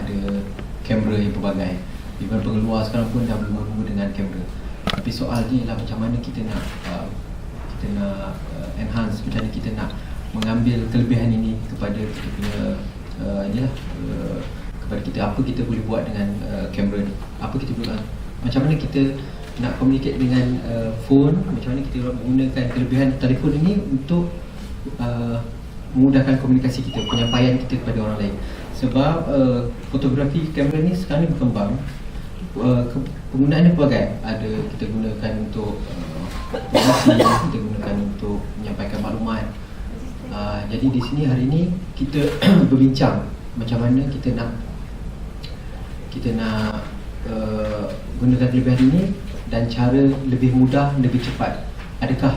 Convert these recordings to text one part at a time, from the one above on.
ada kamera yang pelbagai. Even pengeluar sekarang pun dah berguna dengan kamera. Tapi soalnya ialah macam mana kita nak enhance, macam mana kita nak mengambil kelebihan ini kepada kita punya kepada kita, apa kita boleh buat dengan kamera ni, apa kita boleh, macam mana kita nak communicate dengan phone, macam mana kita menggunakan kelebihan telefon ini untuk memudahkan komunikasi kita, penyampaian kita kepada orang lain. Sebab fotografi kamera ni sekarang ni berkembang, penggunaannya pelbagai. Ada kita gunakan untuk promosi, kita gunakan untuk menyampaikan maklumat. Jadi di sini hari ini kita berbincang macam mana kita nak gunakan kelebihan ini dan cara lebih mudah, lebih cepat. Adakah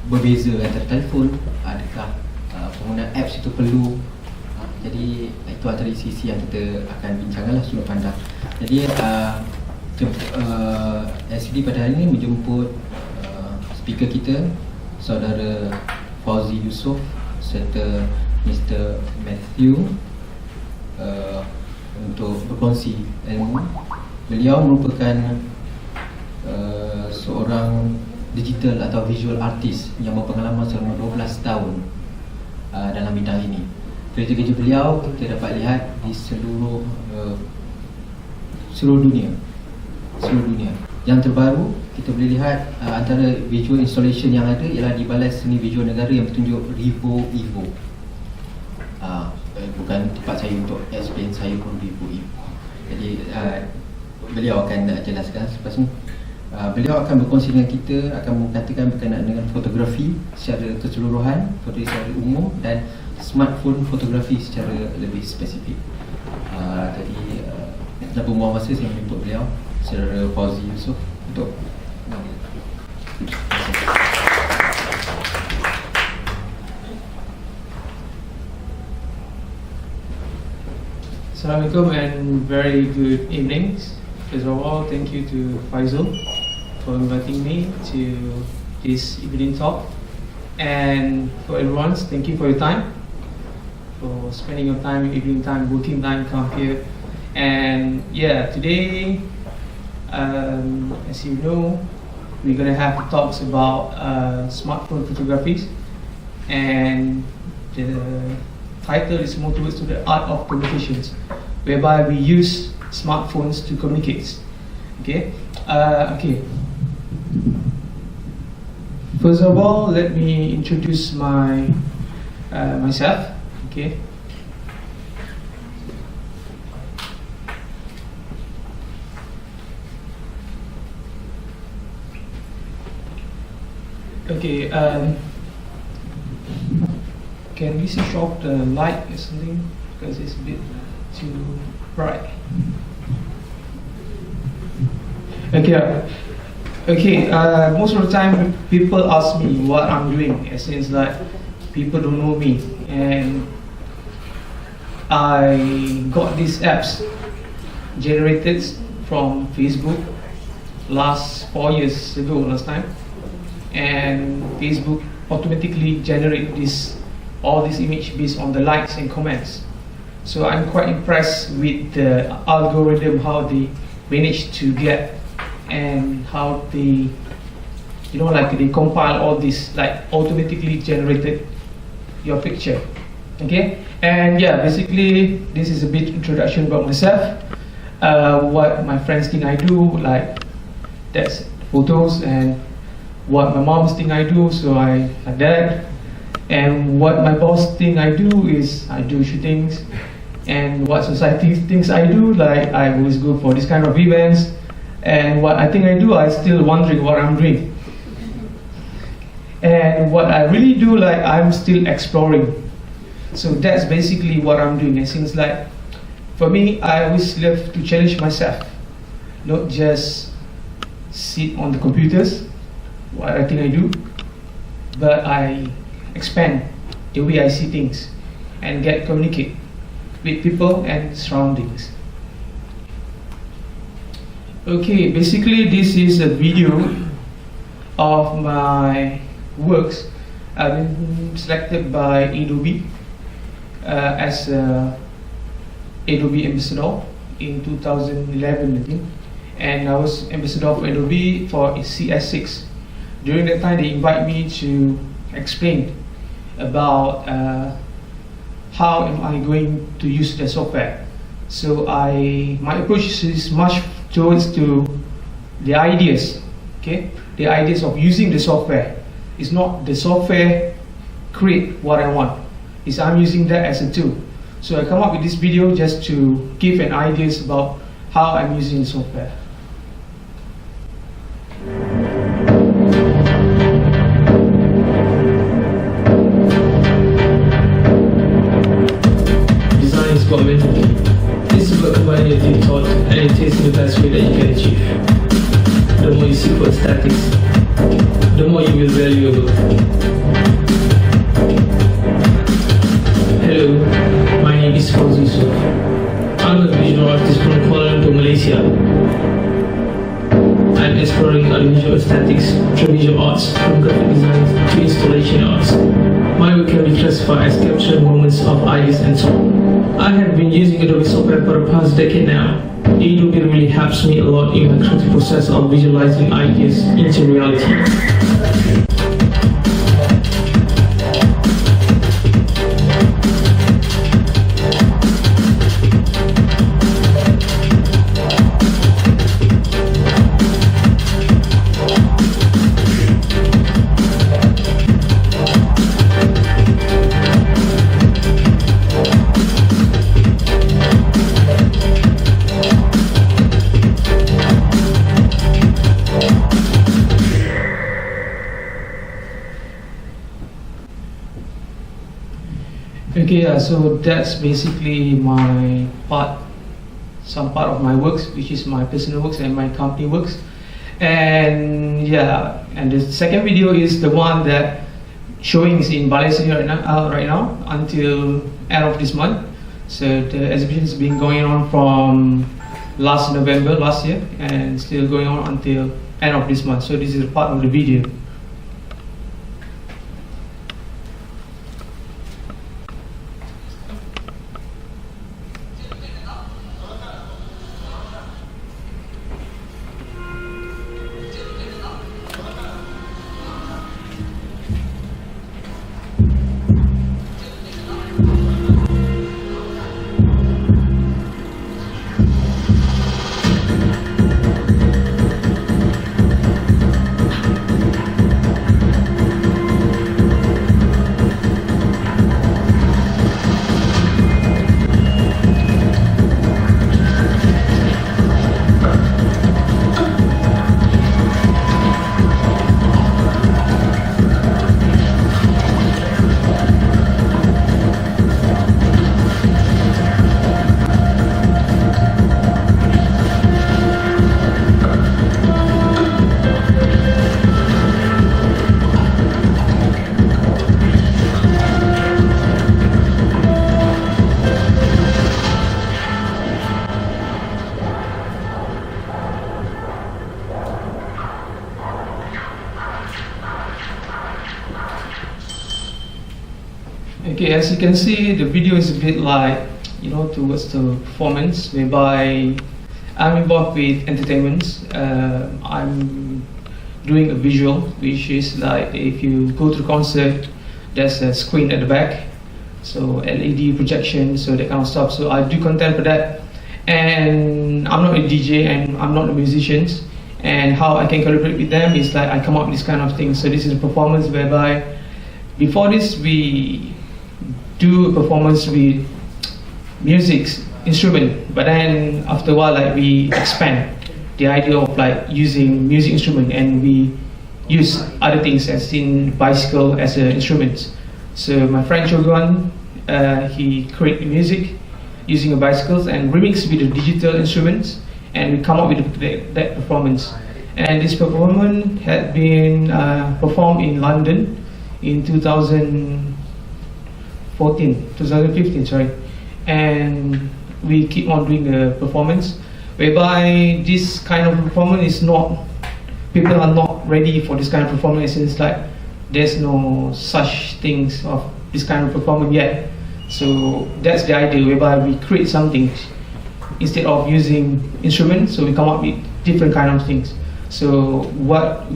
berbeza antara telefon, adakah penggunaan apps itu perlu. Jadi itu antara isi-isi yang kita akan bincangkanlah sudut pandang. Jadi SVD pada hari ini menjemput speaker kita, saudara Fauzy Yusoff serta Mr. Matthew untuk berkongsi ilmu. Beliau merupakan seorang digital atau visual artist yang berpengalaman selama 12 tahun dalam bidang ini. Kerja-kerja beliau kita dapat lihat di seluruh dunia. Yang terbaru kita boleh lihat antara visual installation yang ada ialah di Balai Seni Visual Negara yang bertunjuk Rivo Evo. Bukan tempat saya untuk explain, saya pun Rivo Evo. Jadi beliau akan jelaskan selepas ni. Beliau akan berkongsi dengan kita, akan mengatakan berkenaan dengan fotografi secara keseluruhan, fotografi secara umum dan smartphone fotografi secara lebih spesifik. Jadi tanpa buang masa, saya menjemput beliau, saudara Fauzy Yusoff, untuk Assalamualaikum and very good evenings. First of all, thank you to Faisal for inviting me to this evening talk, and for everyone, thank you for your time, for spending your time, evening time, working time, come here. And yeah, today, as you know, we're gonna have talks about smartphone photographies, and the title is more towards to the art of communications, whereby we use smartphones to communicate. Okay. First of all, let me introduce myself. Okay. Okay. Can we switch off the light or something, because it's a bit too bright? Okay. Most of the time, people ask me what I'm doing. It seems like people don't know me, and I got these apps generated from Facebook last 4 years ago, last time, and Facebook automatically generate all this image based on the likes and comments. So I'm quite impressed with the algorithm, how they managed to get, and how they, they compile all this, like automatically generated your picture. Okay, and yeah, basically this is a bit introduction about myself, what my friends think I do, like that's photos, and what my moms think I do, so I like that. And what my boss think I do is I do shootings, and what society thinks I do, like I always go for this kind of events, and what I think I do, I still wondering what I'm doing. And what I really do, like I'm still exploring. So that's basically what I'm doing. It seems like for me, I always love to challenge myself, not just sit on the computers, what I think I do, but I expand the way I see things and communicate with people and surroundings. Okay, basically this is a video of my works. I've been selected by Adobe as Adobe ambassador in 2011, I think, and I was ambassador for Adobe for CS6. During that time, they invited me to explain about how am I going to use the software. So my approach is much towards to the ideas, okay? The ideas of using the software. It's not the software create what I want. It's I'm using that as a tool. So I come up with this video just to give an ideas about how I'm using the software. Design is common. This is about combining your deep thought and it is the best way that you can achieve. The more you seek for aesthetics, the more you will value your work. Hello, my name is Fauzy Yusoff. I'm a visual artist from Kuala Lumpur, Malaysia. I'm exploring audiovisual aesthetics through visual arts, from graphic design to installation arts. My work can be classified as capturing moments of ideas and so on. I have been using Adobe software for the past decade now. Adobe really helps me a lot in the creative process of visualizing ideas into reality. Okay, so that's basically some part of my works, which is my personal works and my company works. And yeah, and the second video is the one that showing is in Malaysia right now until end of this month. So the exhibition has been going on from last November last year and still going on until end of this month. So this is part of the video. Okay, as you can see, the video is a bit like, towards the performance, whereby I'm involved with entertainment. I'm doing a visual, which is like if you go to the concert, there's a screen at the back, so LED projection, so that kind of stuff. So I do content for that, and I'm not a DJ and I'm not a musician. And how I can collaborate with them is like I come up with this kind of thing. So this is a performance whereby before this we do a performance with music instrument, but then after a while like we expand the idea of like using music instrument and we use other things as in bicycle as an instrument. So my friend Choguan, he create music using a bicycles and remix with the digital instruments, and we come up with that performance. And this performance had been performed in London in 2015, sorry. And we keep on doing the performance, whereby this kind of performance is not, people are not ready for this kind of performance. It's like there's no such things of this kind of performance yet. So that's the idea, whereby we create something instead of using instruments, so we come up with different kind of things. So what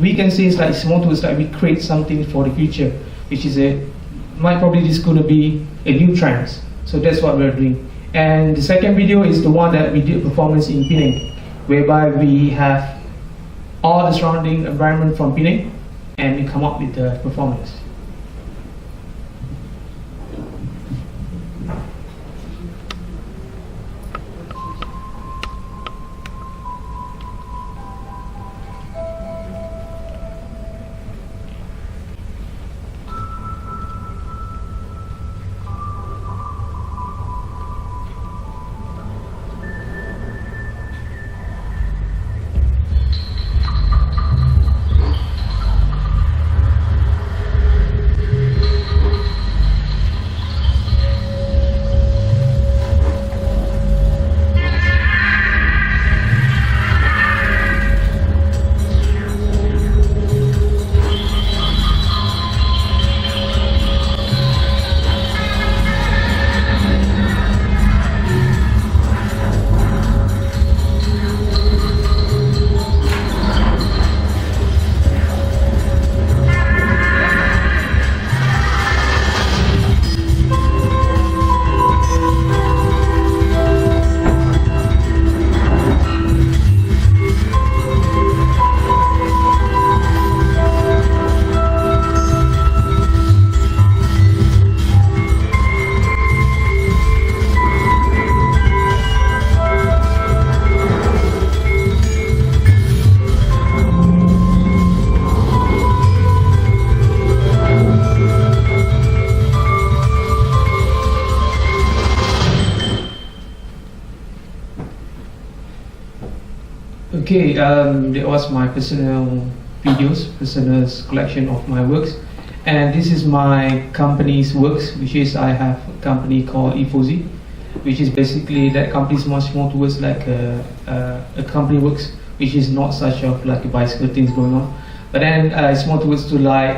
we can say is like it's more towards like we create something for the future, which is probably just going to be a new trend. So that's what we're doing. And the second video is the one that we did performance in Penang, whereby we have all the surrounding environment from Penang and we come up with the performance. Okay, that was my personal videos, personal collection of my works, and this is my company's works, which is I have a company called EFOZY, which is basically that company is much more towards like a company works, which is not such of like a bicycle things going on, but then it's more towards to like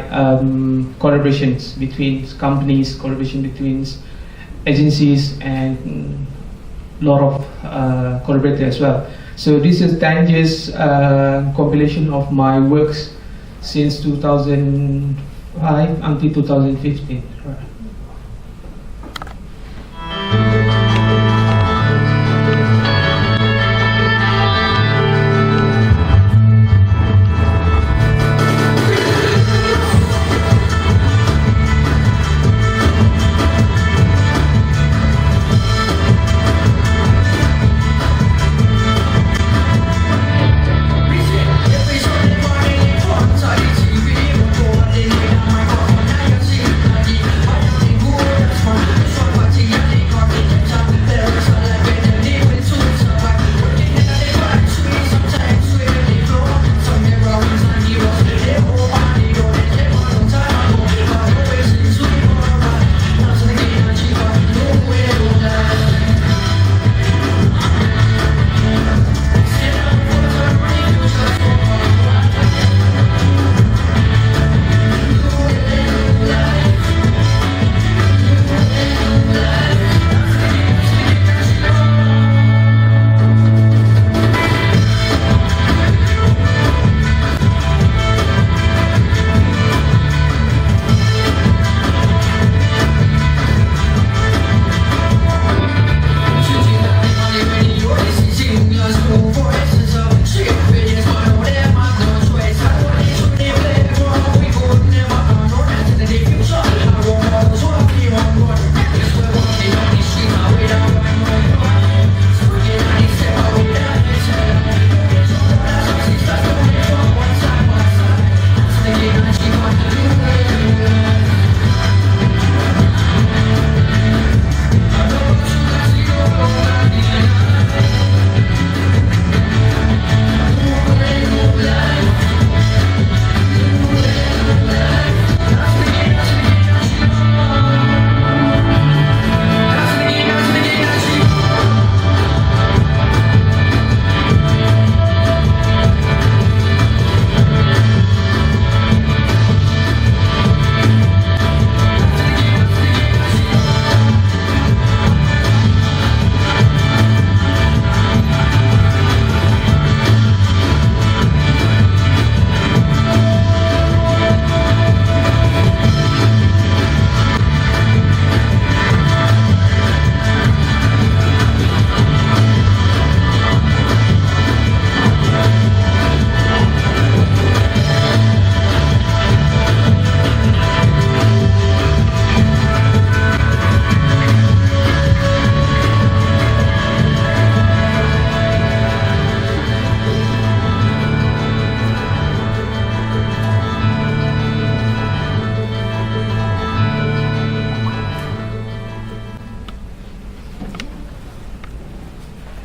collaborations between companies, collaboration between agencies, and a lot of collaborators as well. So this is 10 years compilation of my works since 2005 until 2015. Right.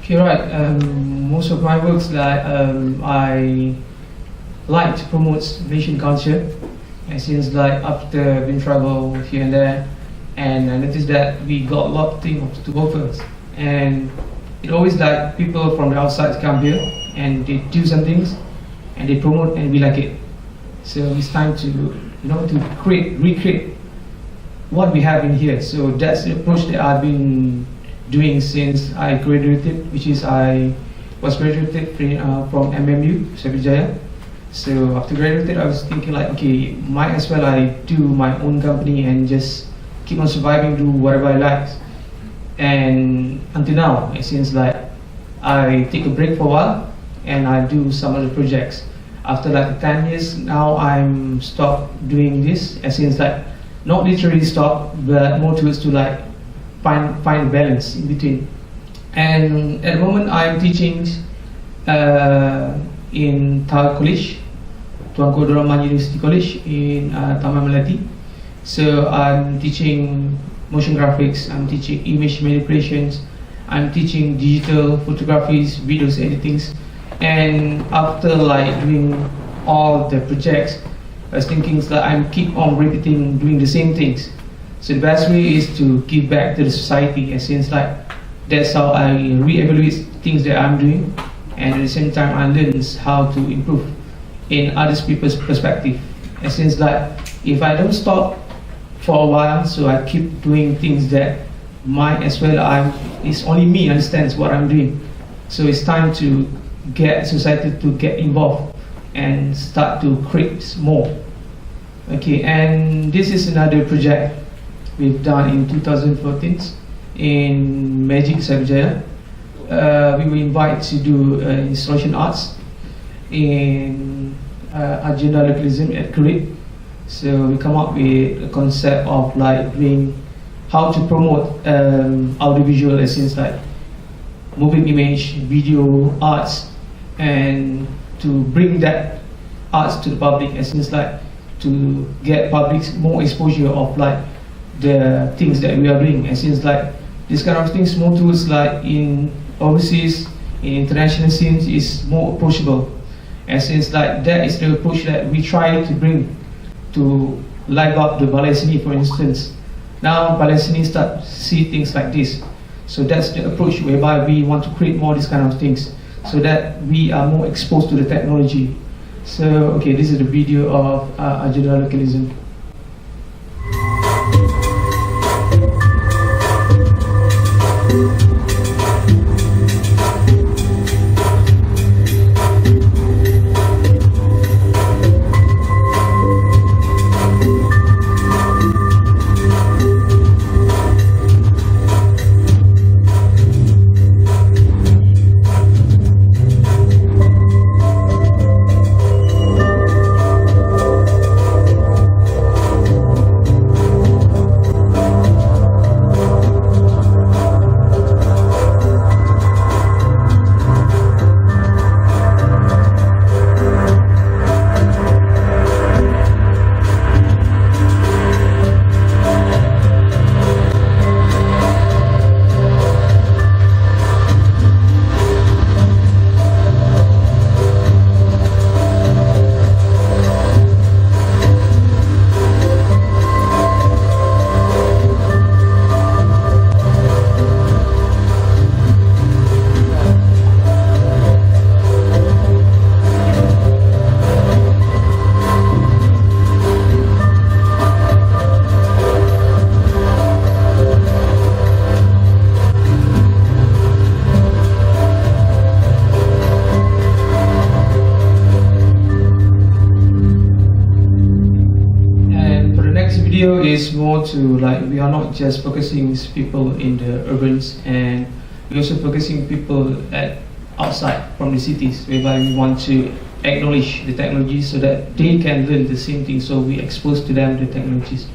Okay, right. Most of my works, like I like to promote Malaysian culture, and since like after been travel here and there, and I noticed that we got a lot of things to offer, and it always like people from the outside come here and they do some things, and they promote and we like it. So it's time to to recreate what we have in here. So that's the approach that I've been doing since I graduated, which is I was graduated from MMU Sriwijaya. So after graduated, I was thinking like, okay, might as well I do my own company and just keep on surviving, do whatever I like. And until now, it seems like I take a break for a while and I do some other projects. After like 10 years now, I'm stopped doing this. It seems like not literally stop, but more towards to like find balance in between. And at the moment, I'm teaching in Taha College, Tuanku Abdul Rahman University College in Taman Melati. So I'm teaching motion graphics, I'm teaching image manipulations, I'm teaching digital photographies, videos editings. And after like doing all the projects, I was thinking that I'm keep on repeating doing the same things. So the best way is to give back to the society, and since like that's how I re-evaluate things that I'm doing, and at the same time I learn how to improve in other people's perspective. And since like if I don't stop for a while, so I keep doing things that might as well it's only me understands what I'm doing. So it's time to get society to get involved and start to create more. Okay, and this is another project we've done in 2014 in Magic Sriwijaya. We were invited to do installation arts in agenda localism at Kuwait. So we come up with a concept of like doing how to promote audiovisual essence like moving image, video, arts, and to bring that arts to the public, essence like to get public more exposure of like the things that we are doing. And since like this kind of things more tools like in overseas, in international scenes is more approachable. And since like that is the approach that we try to bring to live up the Palestinian, for instance. Now Palestinians start to see things like this. So that's the approach whereby we want to create more these kind of things so that we are more exposed to the technology. So okay, this is the video of agenda localism. Video is more to like we are not just focusing people in the urbans, and we're also focusing people at outside from the cities, whereby we want to acknowledge the technology so that they can learn the same thing, so we expose to them the technologies.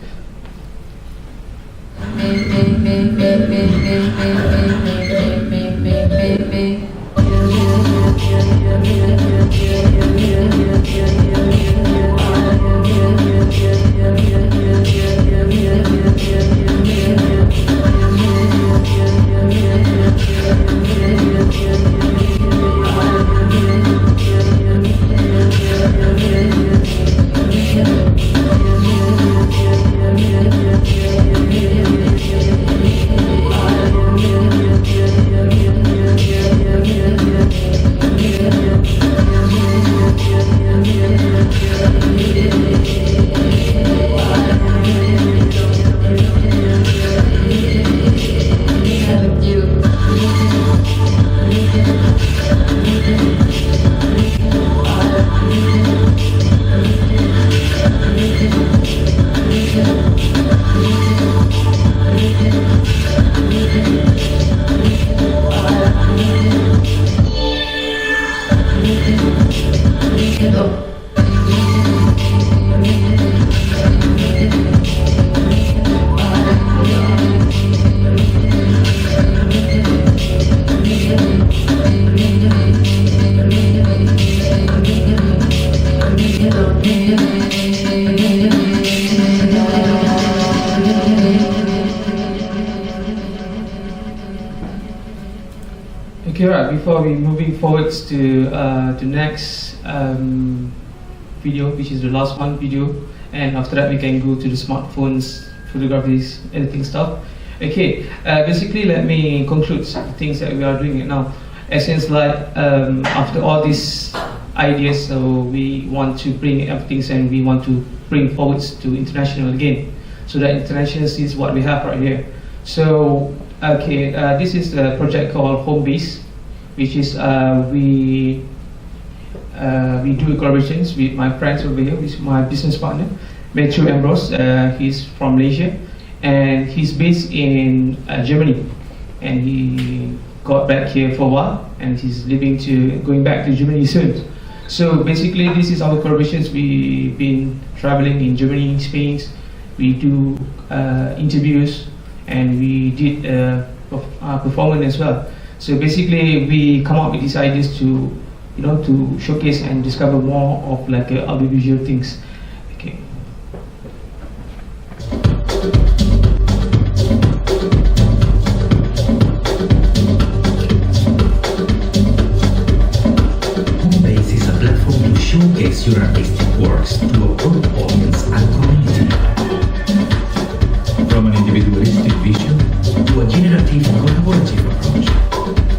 Okay, right. Before we moving forwards to the next video, which is the last one video, and after that we can go to the smartphones, photographies, editing stuff. Okay, basically let me conclude the things that we are doing right now. Essence like after all these ideas, so we want to bring everything and we want to bring forwards to international again, so that international sees what we have right here. So okay, this is a project called Home Base, which is we do collaborations with my friends over here, with my business partner, Matthew Ambrose. He's from Malaysia, and he's based in Germany, and he got back here for a while, and he's going back to Germany soon. So basically, this is our collaborations. We've been traveling in Germany, Spain. We do interviews, and we did performance as well. So basically, we come up with these ideas to, to showcase and discover more of like audiovisual things. Okay. Homebase is a platform to showcase your artistic works to a broad audience and community. From an individualistic vision to a generative collaborative approach,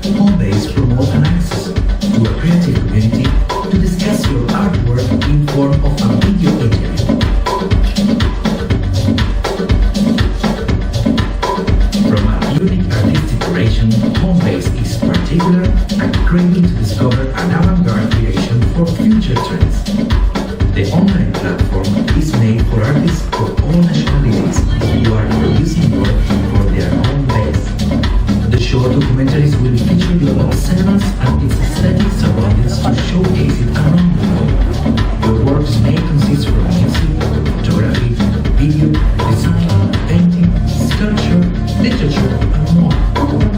Homebase promotes an access to a creative community to discuss your artwork in form of a video interview. From a unique artistic creation, Homebase is particular and craving to discover an avant-garde creation for future trends. The online platform is made for artists of all nationalities who are producing work for their own base. The short documentaries will feature the observance and its aesthetic surroundings to showcase it around the world. Your works may consist from music, photography, video, design, painting, sculpture, literature, and more.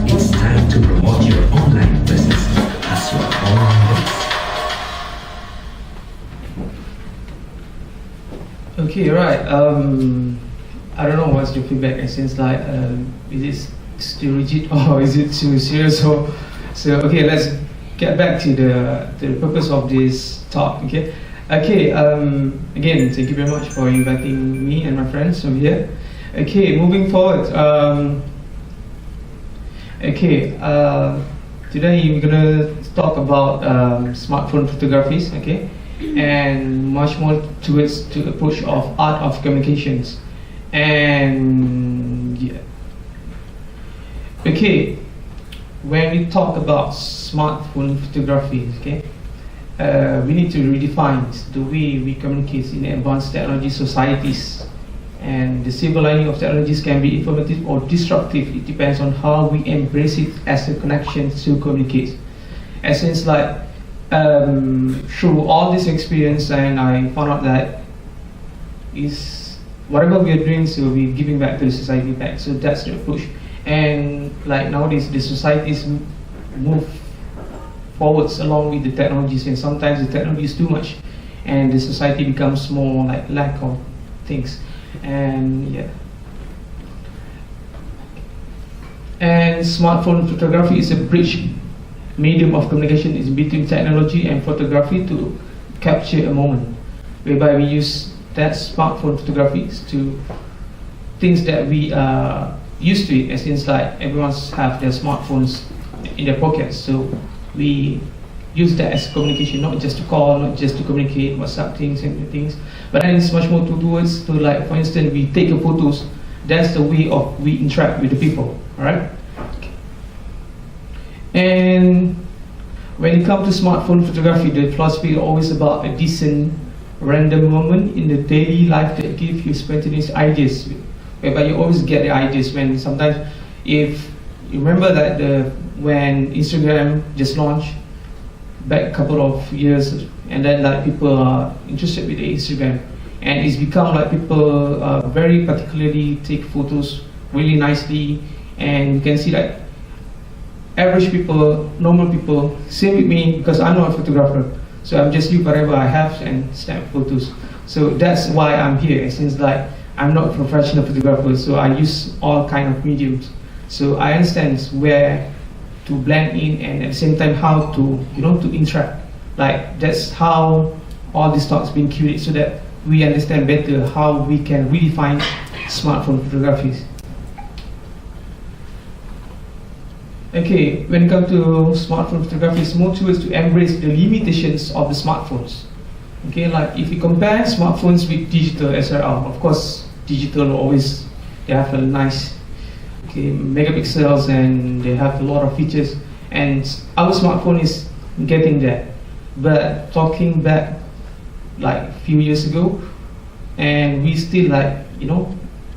It's time to promote your online presence as your own base. Okay, right. I don't know what's your feedback. It seems like is it too rigid or is it too serious? So okay, let's get back to the purpose of this talk. Okay, again, thank you very much for inviting me and my friends over here. Okay, moving forward. Today we're gonna talk about smartphone photographies. Okay. And much more towards the approach of art of communications. And yeah. Okay, when we talk about smartphone photography, okay, we need to redefine the way we communicate in advanced technology societies. And the silver lining of technologies can be informative or destructive. It depends on how we embrace it as a connection to communicate. Essence like through all this experience, and I found out that is whatever we are doing, so we're giving back to the society back. So that's the approach. And like nowadays, the societies move forwards along with the technologies, and sometimes the technology is too much, and the society becomes more like lack of things. And yeah. And smartphone photography is a bridge medium of communication is between technology and photography to capture a moment, whereby we use that smartphone photographies to things that we are used to it, as in like everyone's have their smartphones in their pockets, so we use that as communication, not just to call, not just to communicate WhatsApp things and things, but then it's much more towards to, like, for instance, we take a photos. That's the way of we interact with the people, alright? And when it comes to smartphone photography, the philosophy is always about a decent random moment in the daily life that gives you spontaneous ideas, whereby you always get the ideas. When sometimes, if you remember that when Instagram just launched back a couple of years, and then like people are interested with the Instagram, and it's become like people very particularly take photos really nicely, and you can see like average people, normal people, same with me, because I'm not a photographer, so I'm just use whatever I have and snap photos. So that's why I'm here, since like I'm not a professional photographer, so I use all kind of mediums. So I understand where to blend in, and at the same time how to to interact. Like that's how all these talks been curated, so that we understand better how we can redefine smartphone photographies. Okay, when it comes to smartphone photography, it's more towards to embrace the limitations of the smartphones. Okay, like if you compare smartphones with digital SLR, of course, digital always they have a nice megapixels and they have a lot of features, and our smartphone is getting there. But talking back like a few years ago, and we still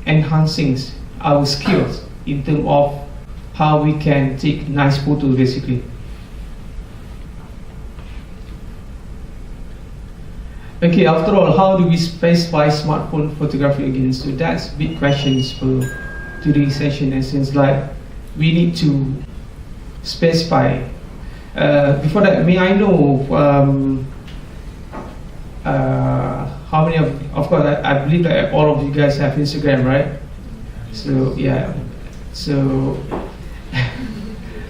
enhancing our skills in terms of how we can take nice photos basically. Okay, after all, how do we specify smartphone photography again? So that's big questions for today's session, and since we need to specify. Before that, may I know how many of course I believe that all of you guys have Instagram, right? So yeah, so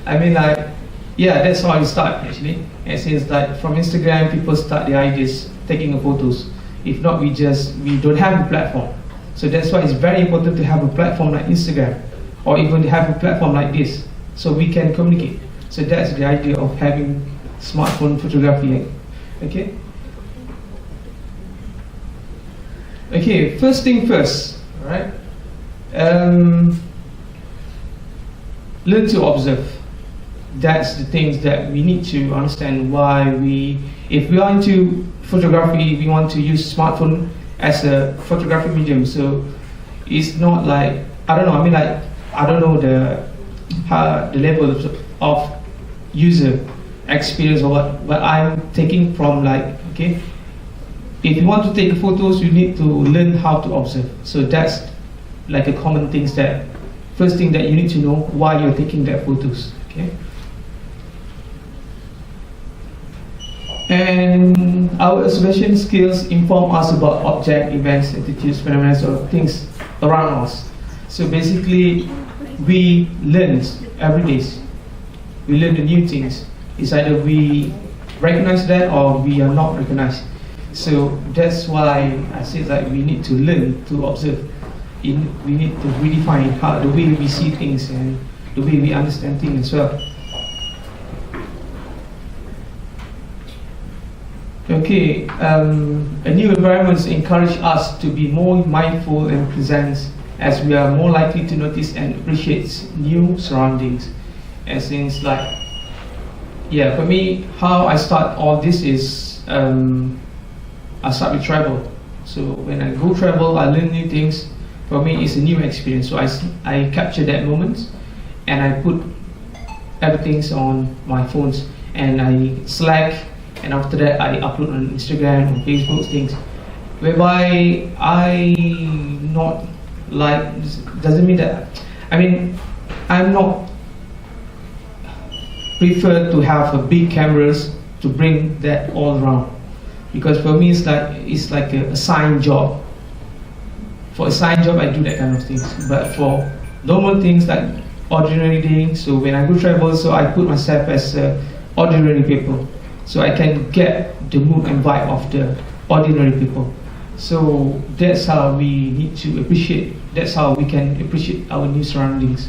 I mean that's how it starts actually. And since from Instagram people start the ideas taking photos. If not, we don't have a platform. So that's why it's very important to have a platform like Instagram, or even have a platform like this, so we can communicate. So that's the idea of having smartphone photography. Okay. Okay. First thing first. All right. Learn to observe. That's the things that we need to understand. Why if we are into photography, we want to use smartphone as a photography medium. So it's not I don't know. I mean, I don't know the level of user experience or what, but I'm taking from okay, if you want to take photos, you need to learn how to observe. So that's a common things that first thing that you need to know why you're taking that photos. Okay. And our observation skills inform us about object, events, attitudes, phenomena, or things around us. So basically, we learn every day. We learn the new things. It's either we recognize that or we are not recognized. So that's why I say that we need to learn to observe. We need to redefine the way we see things and the way we understand things as well. Okay, a new environment encourage us to be more mindful and present, as we are more likely to notice and appreciate new surroundings. And since for me, how I start all this is I start with travel. So when I go travel, I learn new things. For me, it's a new experience. So I capture that moment and I put everything on my phones and I select. And after that, I upload on Instagram, on Facebook, things. Whereby doesn't mean that, I'm not prefer to have a big cameras to bring that all around. Because for me, it's like a assigned job. For assigned job, I do that kind of things. But for normal things like ordinary things, so when I go travel, so I put myself as ordinary people. So I can get the mood and vibe of the ordinary people. So that's how we need to appreciate. That's how we can appreciate our new surroundings.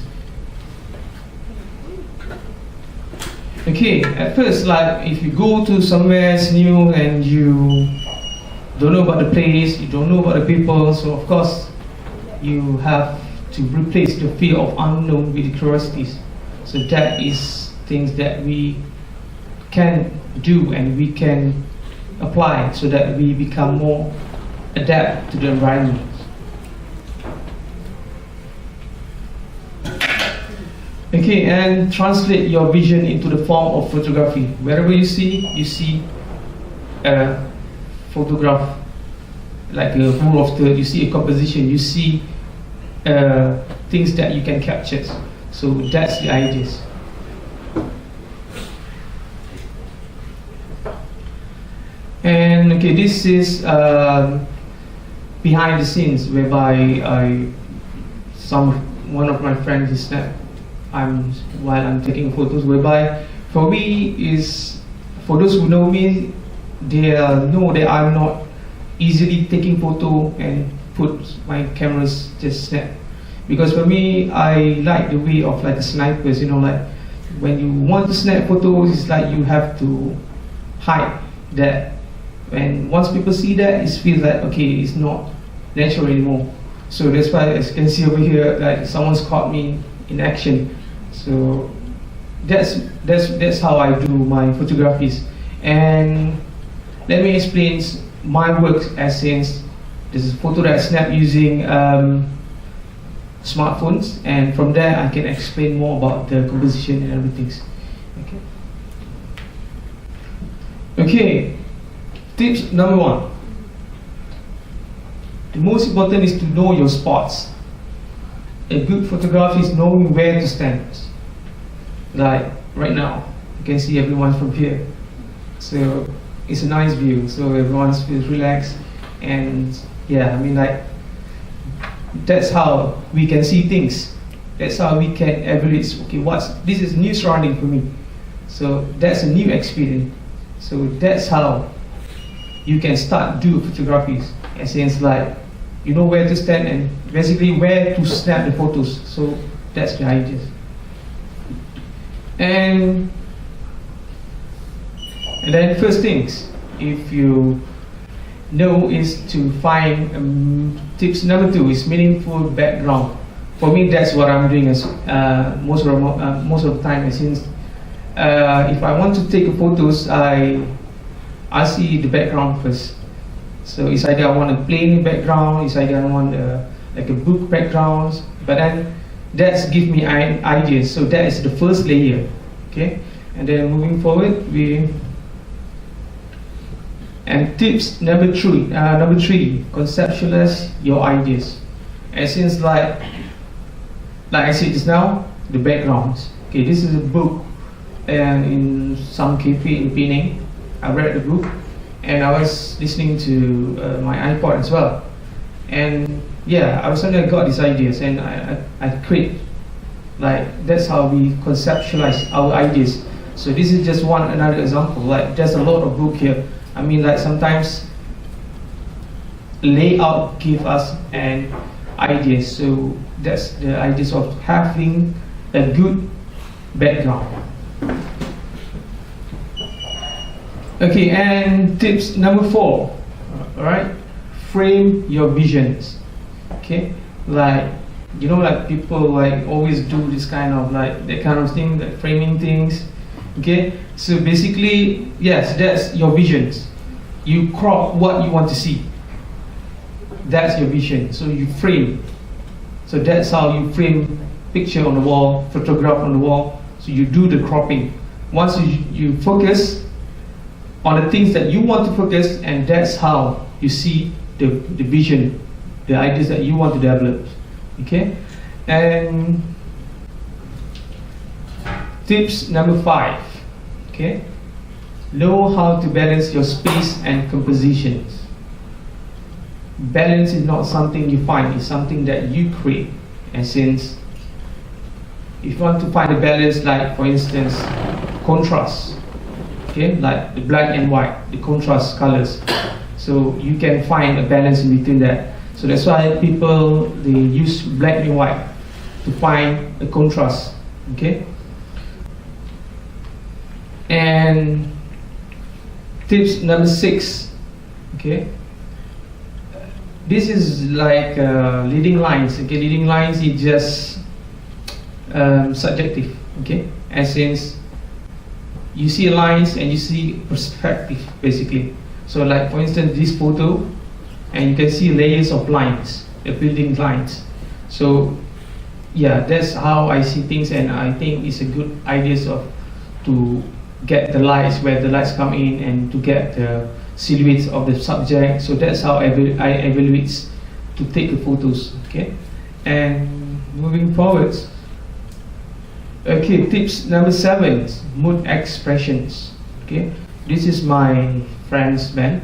Okay, at first, if you go to somewhere new and you don't know about the place, you don't know about the people, so of course you have to replace the fear of unknown with the curiosities. So that is things that we can do and we can apply so that we become more adapt to the environment. Okay, and translate your vision into the form of photography. Wherever you see a photograph, like a rule of third, you see a composition, you see things that you can capture. So that's the ideas. And okay, this is behind the scenes, whereby one of my friends while I'm taking photos. Whereby for me is, for those who know me, they know that I'm not easily taking photo and put my cameras just snap. Because for me, I like the way of like the snipers, you know, like when you want to snap photos, it's like you have to hide that. And once people see that, it feels like, okay, it's not natural anymore. So that's why, as you can see over here, like someone's caught me in action. So that's how I do my photographies. And let me explain my work, as since this is a photo that I snap using smartphones, and from there I can explain more about the composition and everything. Okay. Tips number 1. The most important is to know your spots. A good photography is knowing where to stand. Like right now, you can see everyone from here. So it's a nice view, so everyone feels relaxed. And yeah, I mean, like, that's how we can see things. That's how we can evaluate, okay, this is new surrounding for me. So that's a new experience. So that's how you can start do photographies. In a sense, like, you know where to stand and basically where to snap the photos. So that's the idea. And then first things, if you know, is to find tips number 2 is meaningful background. For me, that's what I'm doing as most of the time. Since if I want to take photos, I see the background first. So it's either I want a plain background, it's either I want like a book background, but then that's give me ideas. So that is the first layer, okay? And then moving forward, and tips number 3, conceptualize your ideas. And since like I said just now, the backgrounds. Okay, this is a book in some cafe in Penang. I read the book and I was listening to my iPod as well. And yeah, I suddenly got these ideas and I create. Like, that's how we conceptualize our ideas. So this is just another example. Like, there's a lot of book here. I mean, like, sometimes layout give us an idea. So that's the ideas of having a good background. Okay, and tips number 4. Alright, frame your visions. Okay, like, you know, like people like always do this kind of like that kind of thing, like framing things. Okay, so basically, yes, that's your visions. You crop what you want to see. That's your vision. So you frame. So that's how you frame picture on the wall, photograph on the wall. So you do the cropping. Once you focus on the things that you want to focus, and that's how you see the vision, the ideas that you want to develop. Okay, and tips number 5. Okay, know how to balance your space and compositions. Balance is not something you find, it's something that you create. And since if you want to find a balance, like for instance, contrast, okay, like the black and white, the contrast colors, so you can find a balance in between that. So that's why people, they use black and white to find a contrast. Okay, and tips number 6. Okay, this is like leading lines. Okay, leading lines is just subjective. Okay, and since you see lines and you see perspective basically. So like for instance this photo, and you can see layers of lines, the building lines. So yeah, that's how I see things, and I think it's a good idea to get the lights, where the lights come in, and to get the silhouettes of the subject. So that's how I evaluate to take the photos. Okay, and moving forward. Okay, tips number 7, mood expressions. Okay, this is my friend's band.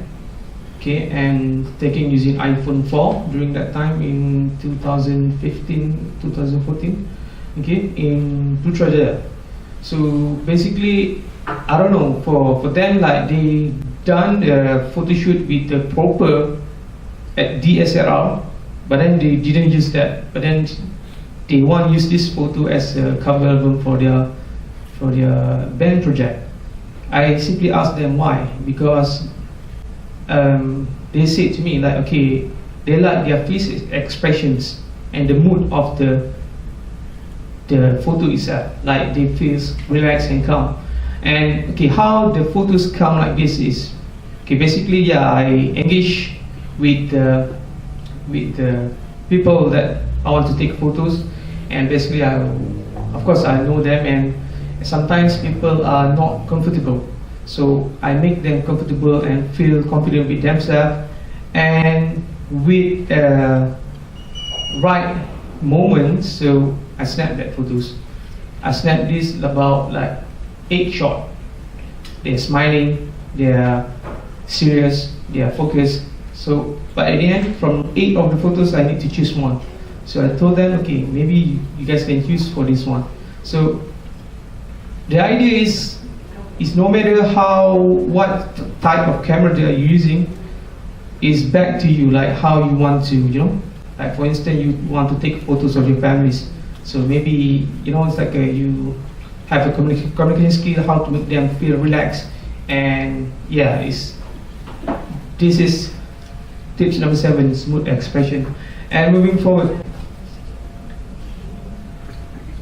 Okay, and taking using iPhone 4 during that time in 2015, 2014. okay, in Putrajaya. So basically, I don't know, for them, like they done the photo shoot with the proper DSLR, but then they didn't use that. But then they want to use this photo as a cover album for their band project. I simply asked them why, because they said to me like, okay, they like their face expressions and the mood of the photo itself, like they feel relaxed and calm. And okay, how the photos come like this is, okay, basically, yeah, I engage with the people that I want to take photos, and basically, of course, I know them, and sometimes people are not comfortable, so I make them comfortable and feel confident with themselves, and with right moment, so I snap that photos. I snap this about like 8 shots. They're smiling, they're serious, they're focused. So, but at the end, from 8 of the photos, I need to choose one. So I told them, okay, maybe you guys can choose for this one. So the idea is no matter what type of camera they are using, is back to you, like how you want to, like for instance, you want to take photos of your families. So maybe, it's like you have a communication skill, how to make them feel relaxed. And yeah, this is tips number 7, smooth expression. And moving forward,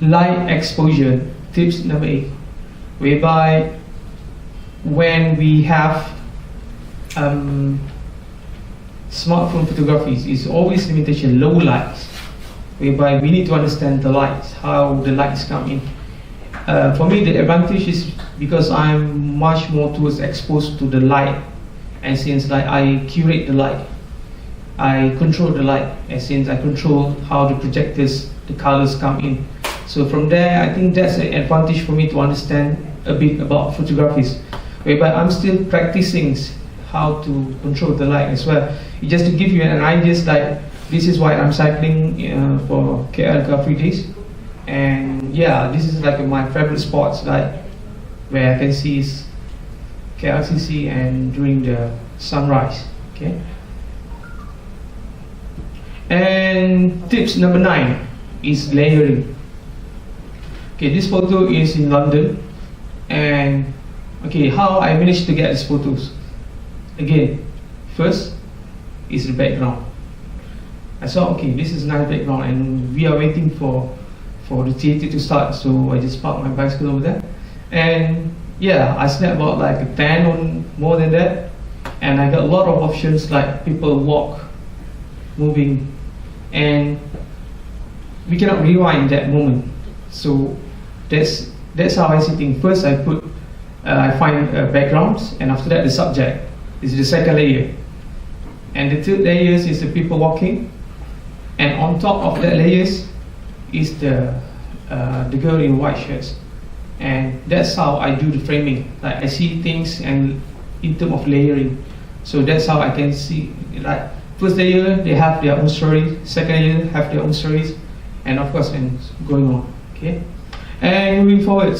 light exposure, tips number 8, whereby when we have smartphone photographies, is always limitation, low lights, whereby we need to understand the lights, how the lights come in. For me, the advantage is because I'm much more towards exposed to the light, and since like I curate the light, I control the light, and since I control how the projectors, the colors come in. So from there, I think that's an advantage for me to understand a bit about photographies, whereby I'm still practicing how to control the light as well. Just to give you an idea, like this is why I'm cycling for KL 3 days, and yeah, this is like my favorite spots, like where I can see KLCC and during the sunrise. Okay. And tips number 9 is layering. Okay, this photo is in London, and okay, how I managed to get these photos. Again, first is the background. I saw, okay, this is a nice background, and we are waiting for the theater to start, so I just parked my bicycle over there, and yeah, I snapped about like a 10 or more than that, and I got a lot of options like people walk, moving, and we cannot rewind that moment. So that's how I see things. First, I find backgrounds, and after that, the subject is the second layer, and the third layer is the people walking, and on top of that layers is the girl in white shirts, and that's how I do the framing. Like I see things and in terms of layering, so that's how I can see. Like first layer, they have their own story. Second layer have their own stories, and of course, and going on. Okay, and moving forward,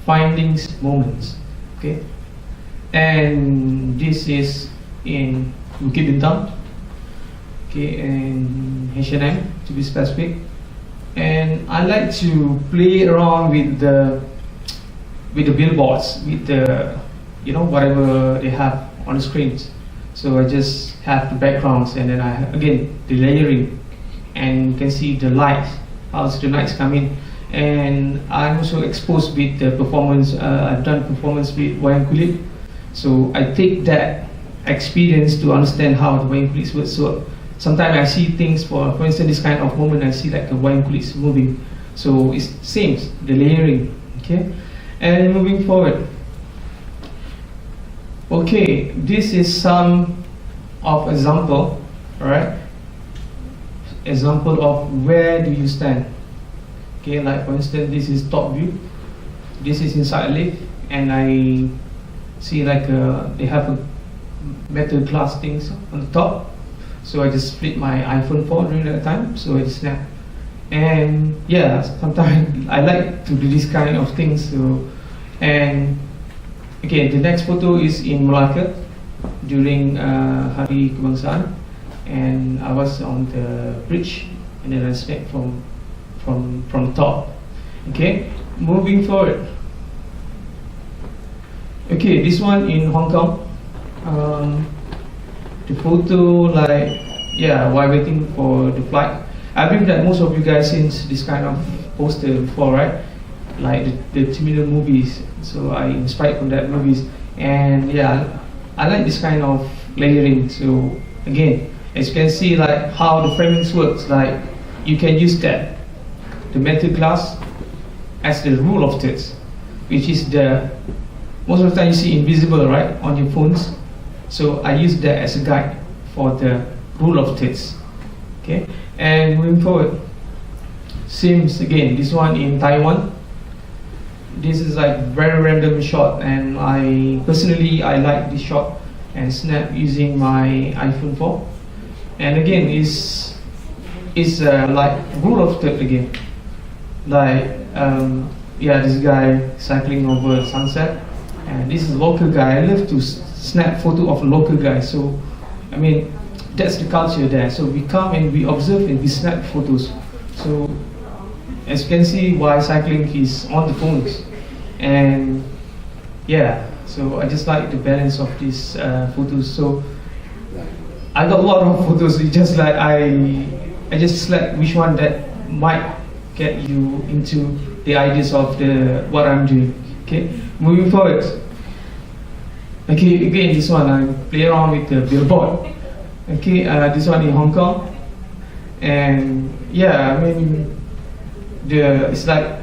findings moments. Okay, and this is in Bukit Bintang. Okay, and H&M to be specific. And I like to play around with the billboards, with the whatever they have on the screens. So I just have the backgrounds, and then again the layering, and you can see the lights, how the lights come in. And I'm also exposed with the performance. I've done performance with wayang kulit, so I take that experience to understand how the wayang kulit works. So sometimes I see things, for instance, this kind of moment, I see like the wayang kulit moving. So it's same, the layering. Okay, and moving forward. Okay, this is some of example. All right, example of where do you stand. Okay, like for instance, this is top view. This is inside a lift, and I see like they have a metal glass things on the top. So I just split my iPhone 4 during that time. So I just snap. And yeah, sometimes I like to do this kind of things. So, and again, the next photo is in Malacca during Hari Kebangsaan, and I was on the bridge, and then I snapped from the top. Okay, moving forward. Okay, this one in Hong Kong. The photo, like, yeah, while waiting for the flight. I believe that most of you guys seen this kind of poster before, right? Like the Terminal movies. So I inspired from that movies, and yeah, I like this kind of layering. So again, as you can see, like how the framing works, like you can use that, the metal glass, as the rule of thirds, which is the most of the time you see invisible, right, on your phones. So I use that as a guide for the rule of thirds. Okay, and moving forward, Sims again. This one in Taiwan. This is like very random shot, and I personally like this shot and snap using my iPhone 4. And again, is like rule of third again. Like yeah, this guy cycling over sunset, and this is a local guy. I love to snap photo of a local guy. So I mean, that's the culture there. So we come and we observe and we snap photos. So as you can see, while cycling, he's on the phones, and yeah. So I just like the balance of these photos. So I got a lot of photos. It's just like I just select which one that might get you into the ideas of the what I'm doing. Okay, moving forward. Okay, again, this one I play around with the billboard. Okay, this one in Hong Kong, and yeah, I mean, it's like,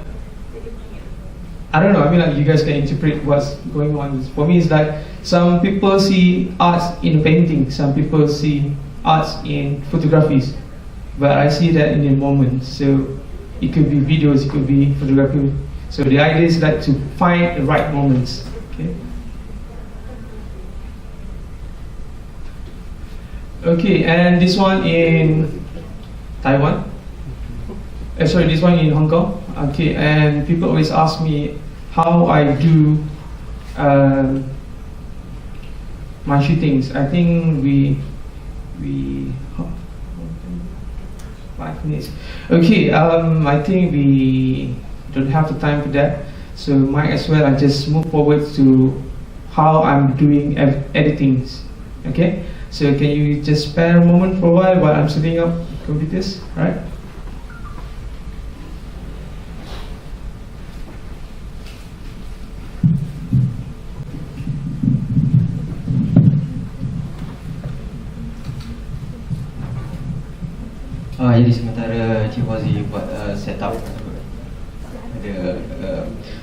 I don't know. I mean, like, you guys can interpret what's going on. For me, it's like some people see arts in painting, some people see arts in photographies, but I see that in the moment. So it could be videos, it could be photography. So the idea is like to find the right moments. Okay. Okay, and this one in Taiwan. Sorry, this one in Hong Kong. Okay, and people always ask me how I do my shootings. I think we 5 minutes. Okay, I think we don't have the time for that. So might as well I just move forward to how I'm doing editing. Okay. So can you just spare a moment for a while I'm setting up computers, right? Jadi sementara Cik Fauzy buat setup ada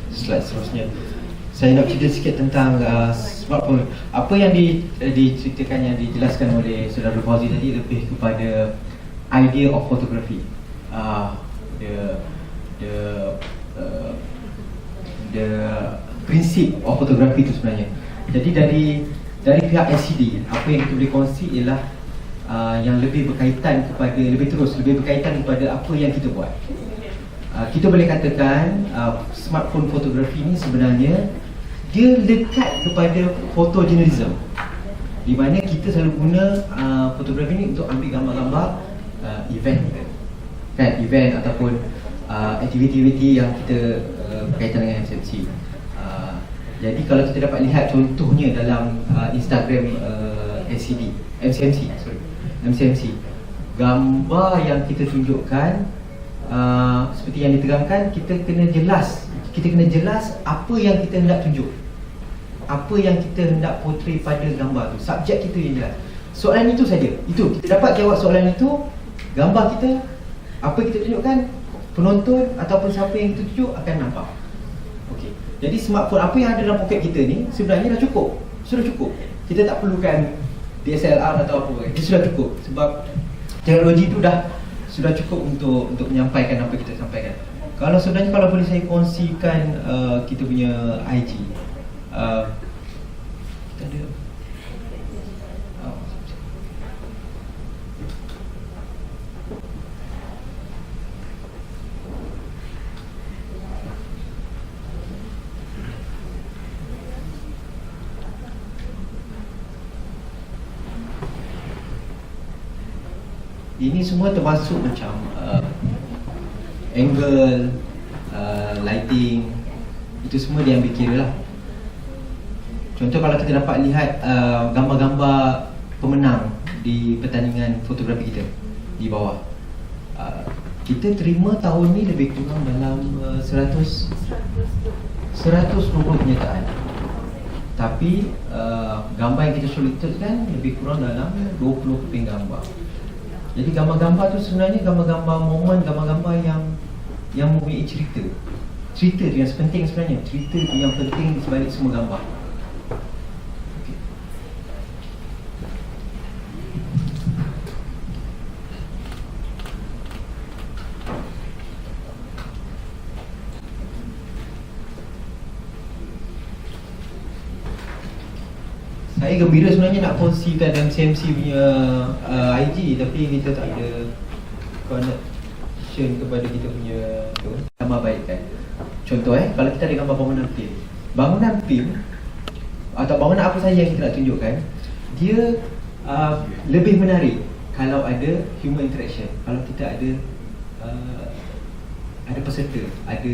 slide seterusnya, saya nak cerita sikit tentang smartphone. Apa yang diceritakan, yang dijelaskan oleh Saudara Fauzy tadi lebih kepada idea of photography, the prinsip of photography itu sebenarnya. Jadi dari pihak LCD, apa yang kita boleh kongsi ialah yang lebih berkaitan kepada apa yang kita buat. Kita boleh katakan smartphone fotografi ini sebenarnya dia dekat kepada photojournalism, di mana kita selalu guna fotografi ini untuk ambil gambar-gambar event ataupun aktiviti-aktiviti yang kita berkaitan dengan MCMC. Jadi kalau kita dapat lihat contohnya dalam Instagram MCMC, gambar yang kita tunjukkan seperti yang diterangkan, kita kena jelas apa yang kita hendak tunjuk, apa yang kita hendak portray pada gambar tu, subjek kita yang jelas. Soalan itu saja, itu kita dapat jawab soalan itu, gambar kita, apa kita tunjukkan, penonton ataupun siapa yang kita tunjuk akan nampak. Okey. Jadi smartphone apa yang ada dalam poket kita ni sebenarnya dah cukup. Sudah cukup. Kita tak perlukan DSLR atau apa. Dia sudah cukup sebab teknologi itu sudah cukup untuk menyampaikan apa kita sampaikan. Kalau sebenarnya kalau boleh saya kongsikan kita punya IG. Kita ada ini semua termasuk macam angle, lighting, itu semua dia ambil kira lah. Contoh kalau kita dapat lihat gambar-gambar pemenang di pertandingan fotografi kita di bawah, kita terima tahun ni lebih kurang dalam 120 penyertaan. Tapi gambar yang kita selectedkan lebih kurang dalam 20 keping gambar. Jadi gambar-gambar tu sebenarnya gambar-gambar momen, gambar-gambar yang mempunyai cerita. Cerita tu yang penting sebenarnya. Cerita tu yang penting di sebalik semua gambar. Saya gembira sebenarnya nak kongsikan MCMC punya IG, tapi kita tak ada connection kepada kita punya tu. Gambar baik kan. Contoh kalau kita ada gambar bangunan film atau bangunan apa saja yang kita nak tunjukkan, dia lebih menarik kalau ada human interaction. Kalau kita ada peserta, ada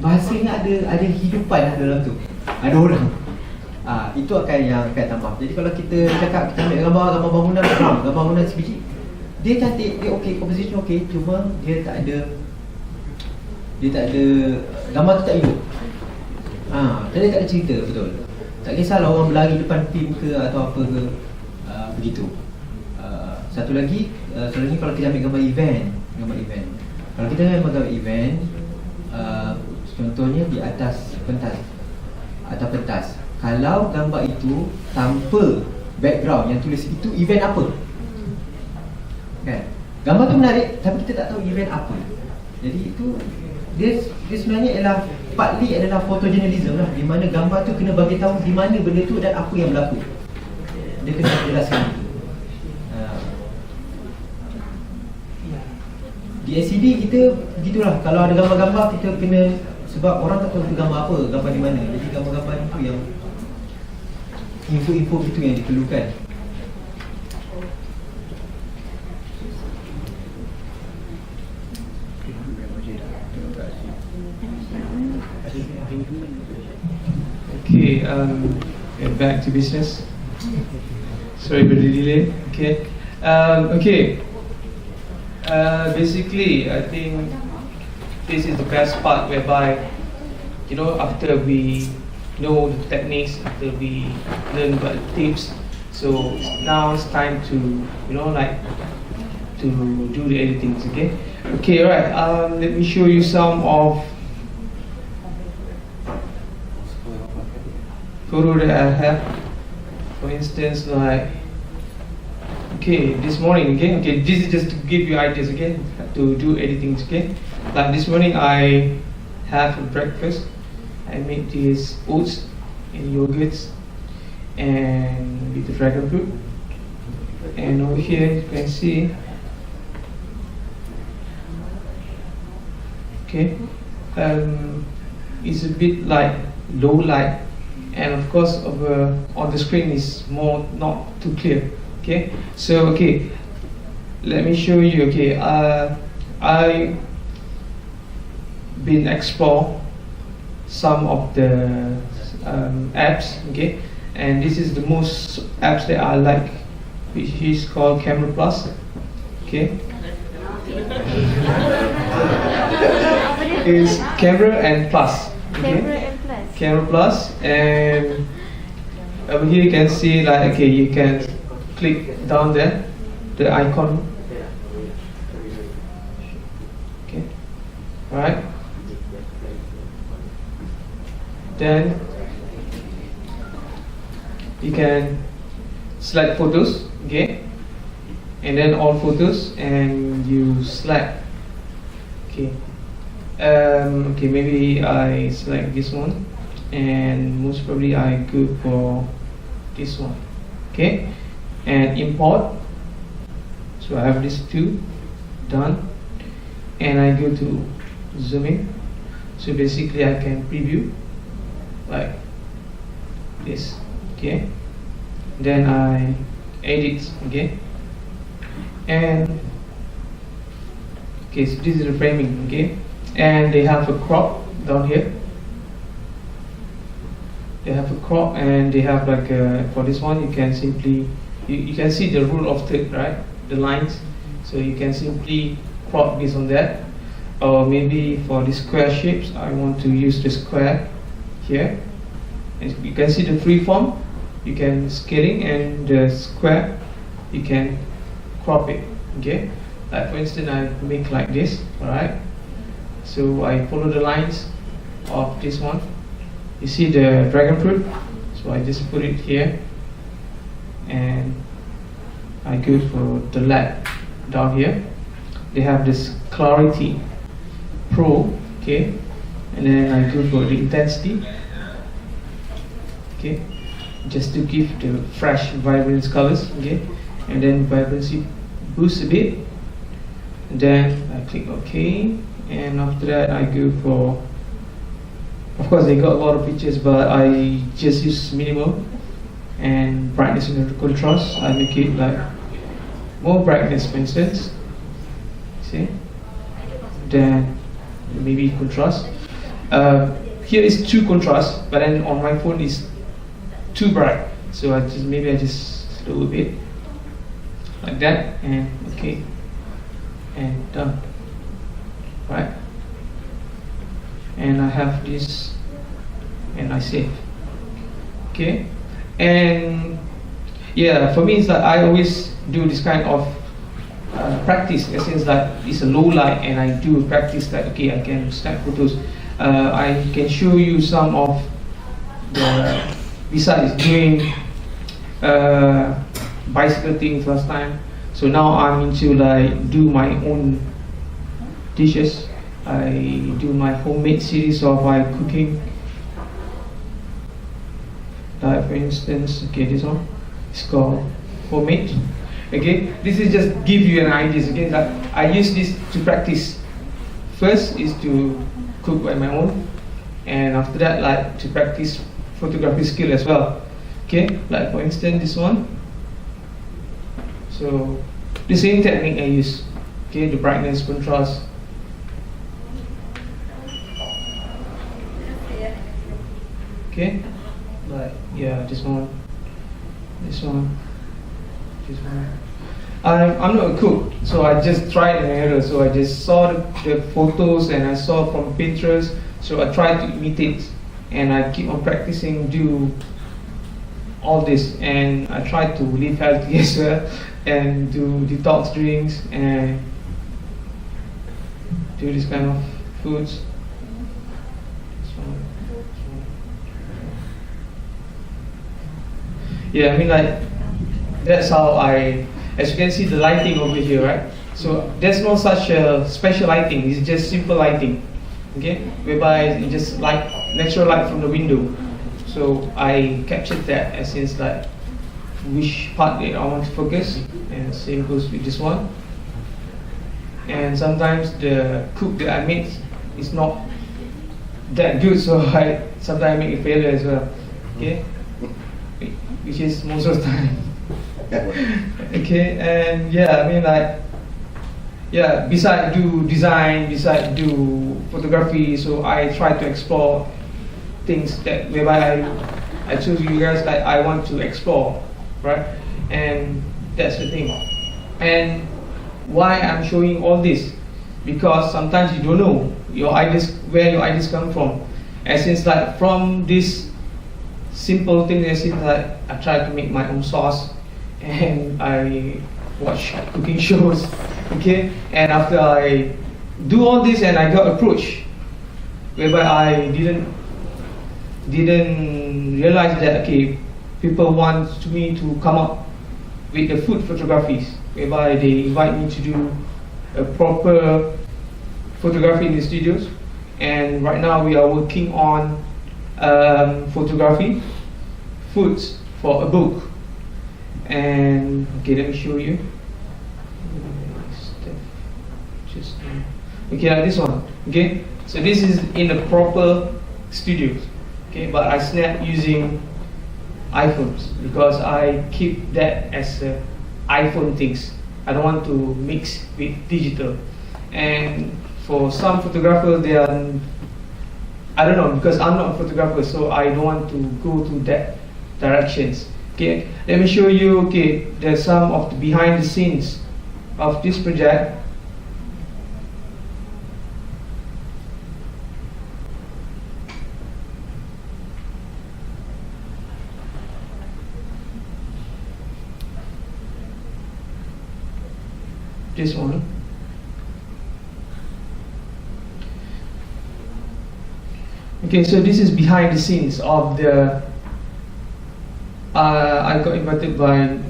bahasanya ada hidupan dalam tu, ada orang. Itu akan tambah. Jadi kalau kita cakap kita ambil gambar bangunan ram, gambar bangunan sebiji, dia cantik, dia okey, composition okey, cuma dia tak ada gambar tu tak hidup. Dia tak ada cerita betul. Tak kisahlah orang berlari depan film ke atau apa ke, begitu. Satu lagi kalau kita ambil gambar event. Kalau kita ambil gambar event, contohnya di atas pentas atau pentas. Kalau gambar itu tanpa background yang tulis itu event apa, kan? Gambar tu menarik tapi kita tak tahu event apa. Jadi itu dia sebenarnya partly adalah photojournalism lah, di mana gambar tu kena bagi tahu di mana benda tu dan apa yang berlaku. Dia kena jelaskan. Di SCD kita begitulah, kalau ada gambar-gambar kita kena, sebab orang tak tahu itu gambar apa, gambar di mana. Jadi gambar-gambar itu yang info-info itu yang diperlukan. Okay, get back to business. Sorry for the delay. Okay, basically, I think this is the best part whereby, after we know the techniques, after we learn about the tips, so now it's time to, to do the editing. Okay, alright. Let me show you some of photo that I have. For instance, like, this morning, this is just to give you ideas, to do editing, Like this morning, I have a breakfast. I made these oats and yogurts and with the dragon fruit. And over here, you can see, it's a bit like low light, and of course on the screen is more not too clear. So let me show you. I been explore some of the apps, and this is the most apps that I like, which is called Camera Plus. It's Camera and Plus. Camera Plus, and over here you can see, like, you can click down there, the icon. Alright. Then you can select photos, and then all photos, and you select. Maybe I select this one, and most probably I go for this one. And import. So I have these two done, and I go to zooming. So basically I can preview like this. Then I edit. And okay, so this is the framing, okay, and they have a crop down here. They have a crop, and they have like for this one you can simply you can see the rule of third, right? The lines, so you can simply crop based on that. Or maybe for the square shapes, I want to use the square here. And you can see the freeform, you can scaling, and the square you can crop it. Okay, like for instance, I make like this. All right. So I follow the lines of this one. You see the dragon fruit, so I just put it here, and I go for the lab down here. They have this clarity pro, okay, and then I go for the intensity, okay, just to give the fresh vibrant colors, okay, and then vibrancy boost a bit, and then I click OK, and after that I go for, of course they got a lot of features, but I just use minimal and brightness and contrast. I make it like more brightness, for instance, see, then maybe contrast. Here is too contrast, but then on my phone is too bright, so I just slow a bit like that, and okay, and done, right? And I have this, and I save. Okay, and yeah, for me it's like I always do this kind of practice. Since that it's a low light, and I do practice that. Okay, I can snap photos. I can show you some of the besides doing bicycle things last time. So now I'm into like do my own dishes. I do my homemade series of my cooking. Like for instance, okay, this one is called homemade. Okay, this is just give you an idea. Okay, like I use this to practice. First is to cook by my own, and after that, like to practice photography skill as well. Okay, like for instance, this one. So the same technique I use. Okay, the brightness, contrast. Okay, like yeah, this one, this one, this one. I'm not a cook, so I just tried and error. So I just saw the photos, and I saw from Pinterest. So I tried to imitate, and I keep on practicing, do all this, and I try to live healthy as well, and do detox drinks, and do this kind of foods. Yeah, I mean like that's how I, as you can see the lighting over here, right? So there's no such special lighting, it's just simple lighting, okay? Whereby it's just like natural light from the window. So I captured that as in like which part that I want to focus, and same goes with this one. And sometimes the cook that I make is not that good, so I sometimes make a failure as well, okay? Which is most of the time. Okay, and yeah, I mean like, yeah, besides do design, besides do photography, so I try to explore things that whereby I choose you guys like I want to explore, right? And that's the thing. And why I'm showing all this, because sometimes you don't know your ideas, where your ideas come from. And since like from this simple thing, as in like I try to make my own sauce, and I watch cooking shows, okay? And after I do all this, and I got approached, whereby I didn't realize that okay, people want me to come up with the food photographies, whereby they invite me to do a proper photography in the studios. And right now we are working on photography foods for a book. And okay, let me show you. Okay, like this one. Okay, so this is in the proper studios. Okay, but I snap using iPhones because I keep that as iPhone things. I don't want to mix with digital. And for some photographers, they are, I don't know, because I'm not a photographer, so I don't want to go to that directions. Okay, let me show you. Okay, there's some of the behind the scenes of this project. This one. Okay, so this is behind the scenes of the. I got invited by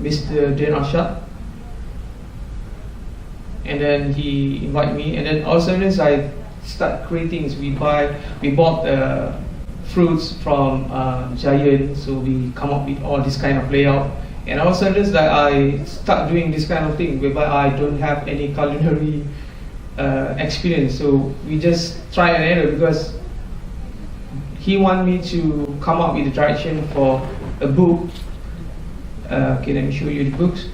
Mr. Dan Arshad, and then he invited me, and then also as I start creating, we bought fruits from Giant, so we come up with all this kind of layout. And also just that I start doing this kind of thing whereby I don't have any culinary experience, so we just try and error, because he want me to come up with the direction for a book. Okay, let me show you the books.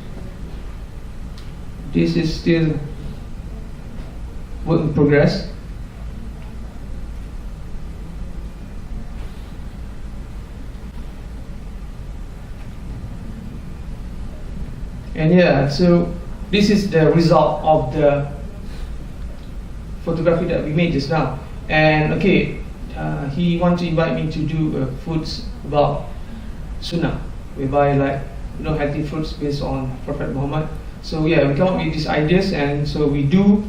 This is still work in progress. And yeah, so this is the result of the photography that we made just now. And okay, he want to invite me to do foods about sunnah, whereby like healthy foods based on Prophet Muhammad. So yeah, we come up with these ideas, and so we do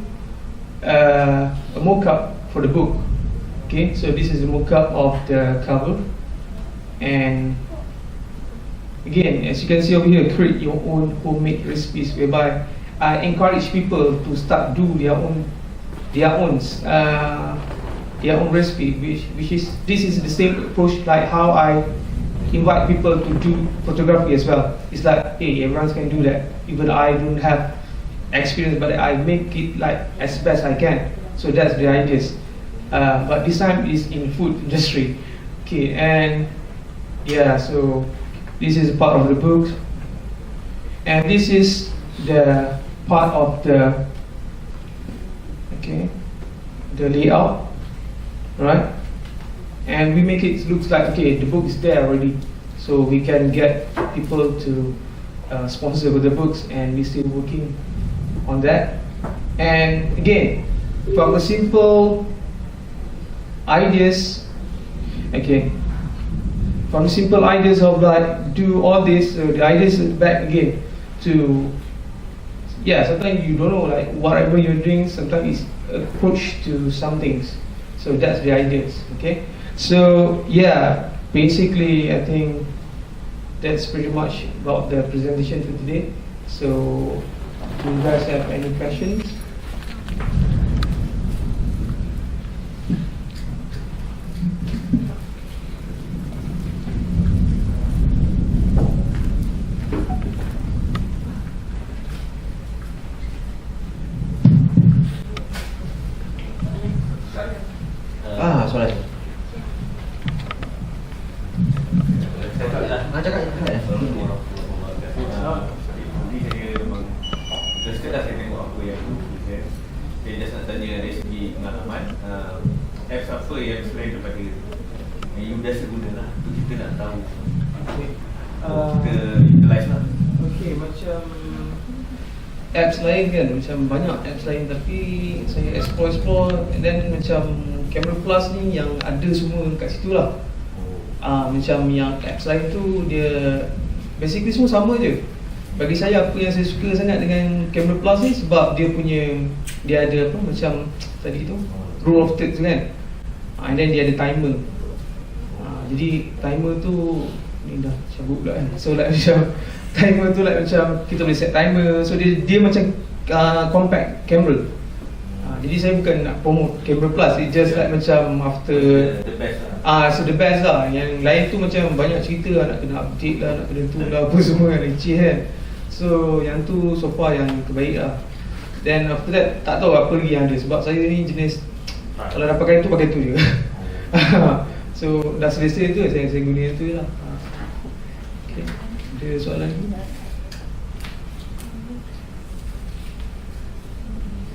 a mock-up for the book. Okay, so this is the mock-up of the cover, and again, as you can see over here, create your own homemade recipes, whereby I encourage people to start do their own recipe, which is this is the same approach like how I invite people to do photography as well. It's like, hey, everyone can do that, even I don't have experience, but I make it like as best I can. So that's the ideas. But this time is in food industry. Okay, and yeah, so this is part of the book, and this is the part of the the layout, right? And we make it looks like the book is there already, so we can get people to sponsor with the books, and we're still working on that. And again, from a simple ideas, from simple ideas of like do all this, the ideas is back again to sometimes you don't know, like whatever you're doing, sometimes it's approach to some things. So that's the ideas. Okay, so yeah, basically I think that's pretty much about the presentation for today. So do you guys have any questions? Soalan. Cakap Setelah saya tengok apa yang saya just nak tanya dari segi pengalaman, apps apa yang selain daripada yang you biasa guna lah, tu kita nak tahu, kita utilize lah. Okay, macam apps lain kan, macam banyak apps lain, tapi saya explore and then macam Camera Plus ni yang ada semua kat situ lah. Macam yang apps lain tu dia basically semua sama je. Bagi saya, apa yang saya suka sangat dengan Camera Plus ni sebab dia ada apa macam tadi tu rule of third tu kan, and then dia ada timer. Jadi timer tu ni dah cabut pula kan. So like macam timer tu like macam kita boleh set timer. So dia macam compact camera. Jadi saya bukan nak promote Camera Plus, it just like macam after the best lah. So the best lah. Yang lain tu macam banyak cerita lah, nak kena update lah, nak kena tu lah, apa semua kan, leceh kan. So yang tu so far yang terbaik lah. Then after that tak tahu apa lagi yang ada, sebab saya ni jenis kalau dah pakai tu je. So dah selesai tu saya guna tu je lah. Okay, ada soalan ni?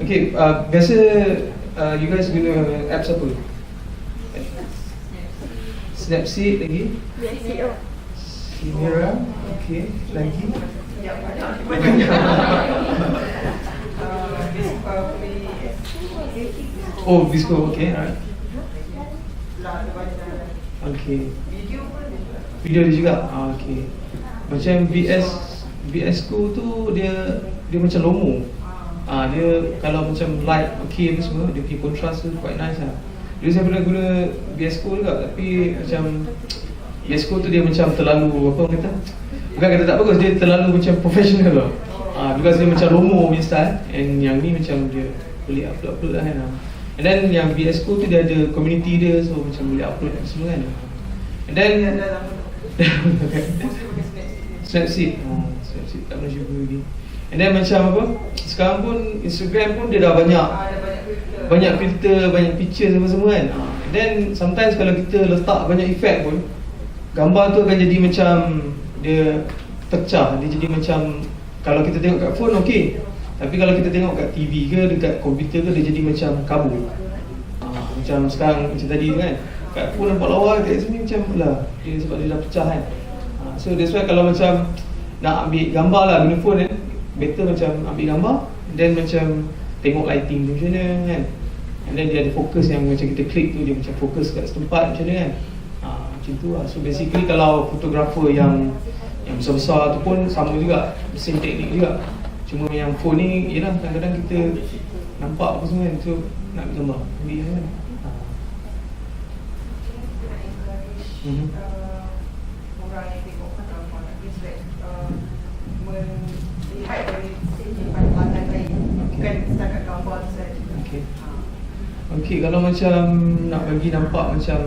Okay, biasa you guys guna apps apa? Snapseed lagi? Cinera, okay, lagi? Oh, Visco, okay, alright. Okay. Video dia juga? Okay. Macam VS Code tu dia macam lomo. Dia kalau macam light okay apa semua, dia punya contrast tu quite nice lah. Dulu saya pernah guna VS Code juga, tapi macam VS Code tu dia macam terlalu apa orang kata? Bukan kata tak bagus, dia terlalu macam professional lah. Because dia macam lomo punya style, and yang ni macam dia boleh upload lah kan. And then yang VS Code tu dia ada community dia, so macam boleh upload semua kan. And then Snapseed, Snapseed tak pernah cuba lagi. And then macam apa, sekarang pun Instagram pun dia dah banyak filter, banyak picture semua kan. And then sometimes kalau kita letak banyak efek pun, gambar tu akan jadi macam dia pecah. Dia jadi macam, kalau kita tengok kat phone okey, tapi kalau kita tengok kat TV ke dekat komputer ke, dia jadi macam kabur. Macam sekarang macam tadi kan, kat phone nampak lawa, kat sini macam lah dia, sebab dia dah pecah kan. So that's why kalau macam nak ambil gambar lah guna phone kan, better macam ambil gambar, then macam tengok lighting tu macam mana kan. And then dia ada fokus yang macam kita klik tu, dia macam fokus kat setempat macam mana kan. Macam tu lah. So basically kalau fotografer yang besar-besar tu pun sama juga, same teknik juga. Cuma yang phone ni, yelah kadang-kadang kita nampak apa semua kan, so nak ambil gambar, ambil kan. Orang yang tengok nak business melihat dari segi pandang lain, bukan setakat gambar tu saja. Okay, kalau macam nak bagi nampak macam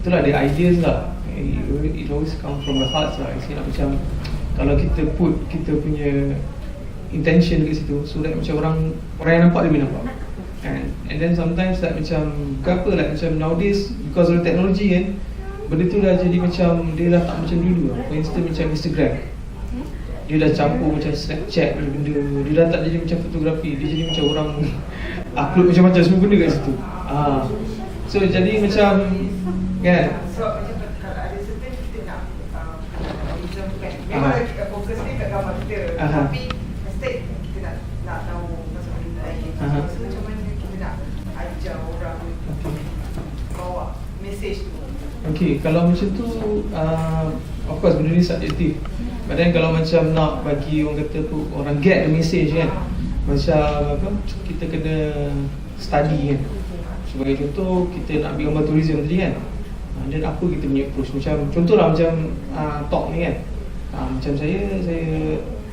itulah dia ideas lah. It always come from the heart lah. Nak macam kalau kita put kita punya intention kat situ, so that macam orang yang nampak dia boleh nampak. And then sometimes like macam apa like macam nowadays because of the technology kan, benda tu dah jadi macam dia dah tak macam dulu lah. For instance macam Instagram, dia dah campur macam Snapchat benda, dia dah tak jadi macam fotografi, dia jadi macam orang upload macam-macam semua benda kat situ. So jadi macam kan, So macam kalau ada certain kita nak kan, memang kita fokus ni kat gambar kita, tapi instead kita nak tahu pasal benda lain. So macam mana kita nak ajar orang bawa message tu. Okay, kalau macam tu of course benda ni subjektif. But then kalau macam nak bagi orang kata tu, orang get the message kan, macam apa, kita kena study kan. Sebagai contoh, kita nak ambil gambar tourism tadi kan, dan apa kita punya approach. Macam contohlah macam talk ni kan, macam saya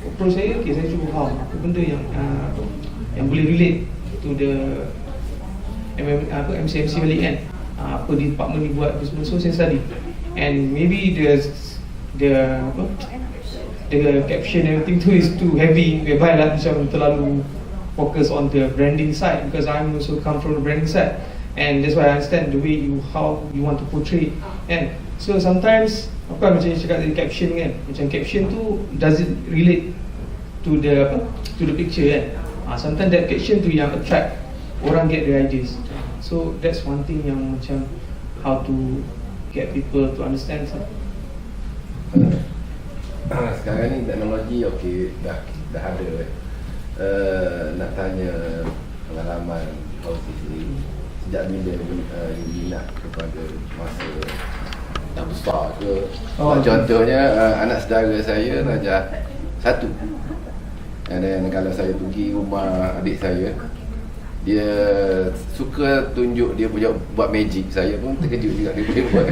approach saya, okay, saya cuba faham apa benda yang boleh relate to the MC balik kan. Apa di department ni buat semua, so saya study. And maybe the caption and everything tu is too heavy, whereby lah macam terlalu focus on the branding side, because I'm also come from the branding side, and that's why I understand the way how you want to portray. And so sometimes apa macam you cakap dari caption kan, macam caption tu does it relate to the picture kan. Sometimes that caption tu yang attract orang get the ideas. So that's one thing yang macam how to get people to understand. Sekarang ni teknologi okey, dah ada. Nak tanya pengalaman Fauzy sendiri, sejak bila minat kepada masa dah besar ke? Contohnya anak saudara saya darjah 1. And then kalau saya pergi rumah adik saya, dia suka tunjuk dia punya buat magic. Saya pun terkejut juga dia boleh buat.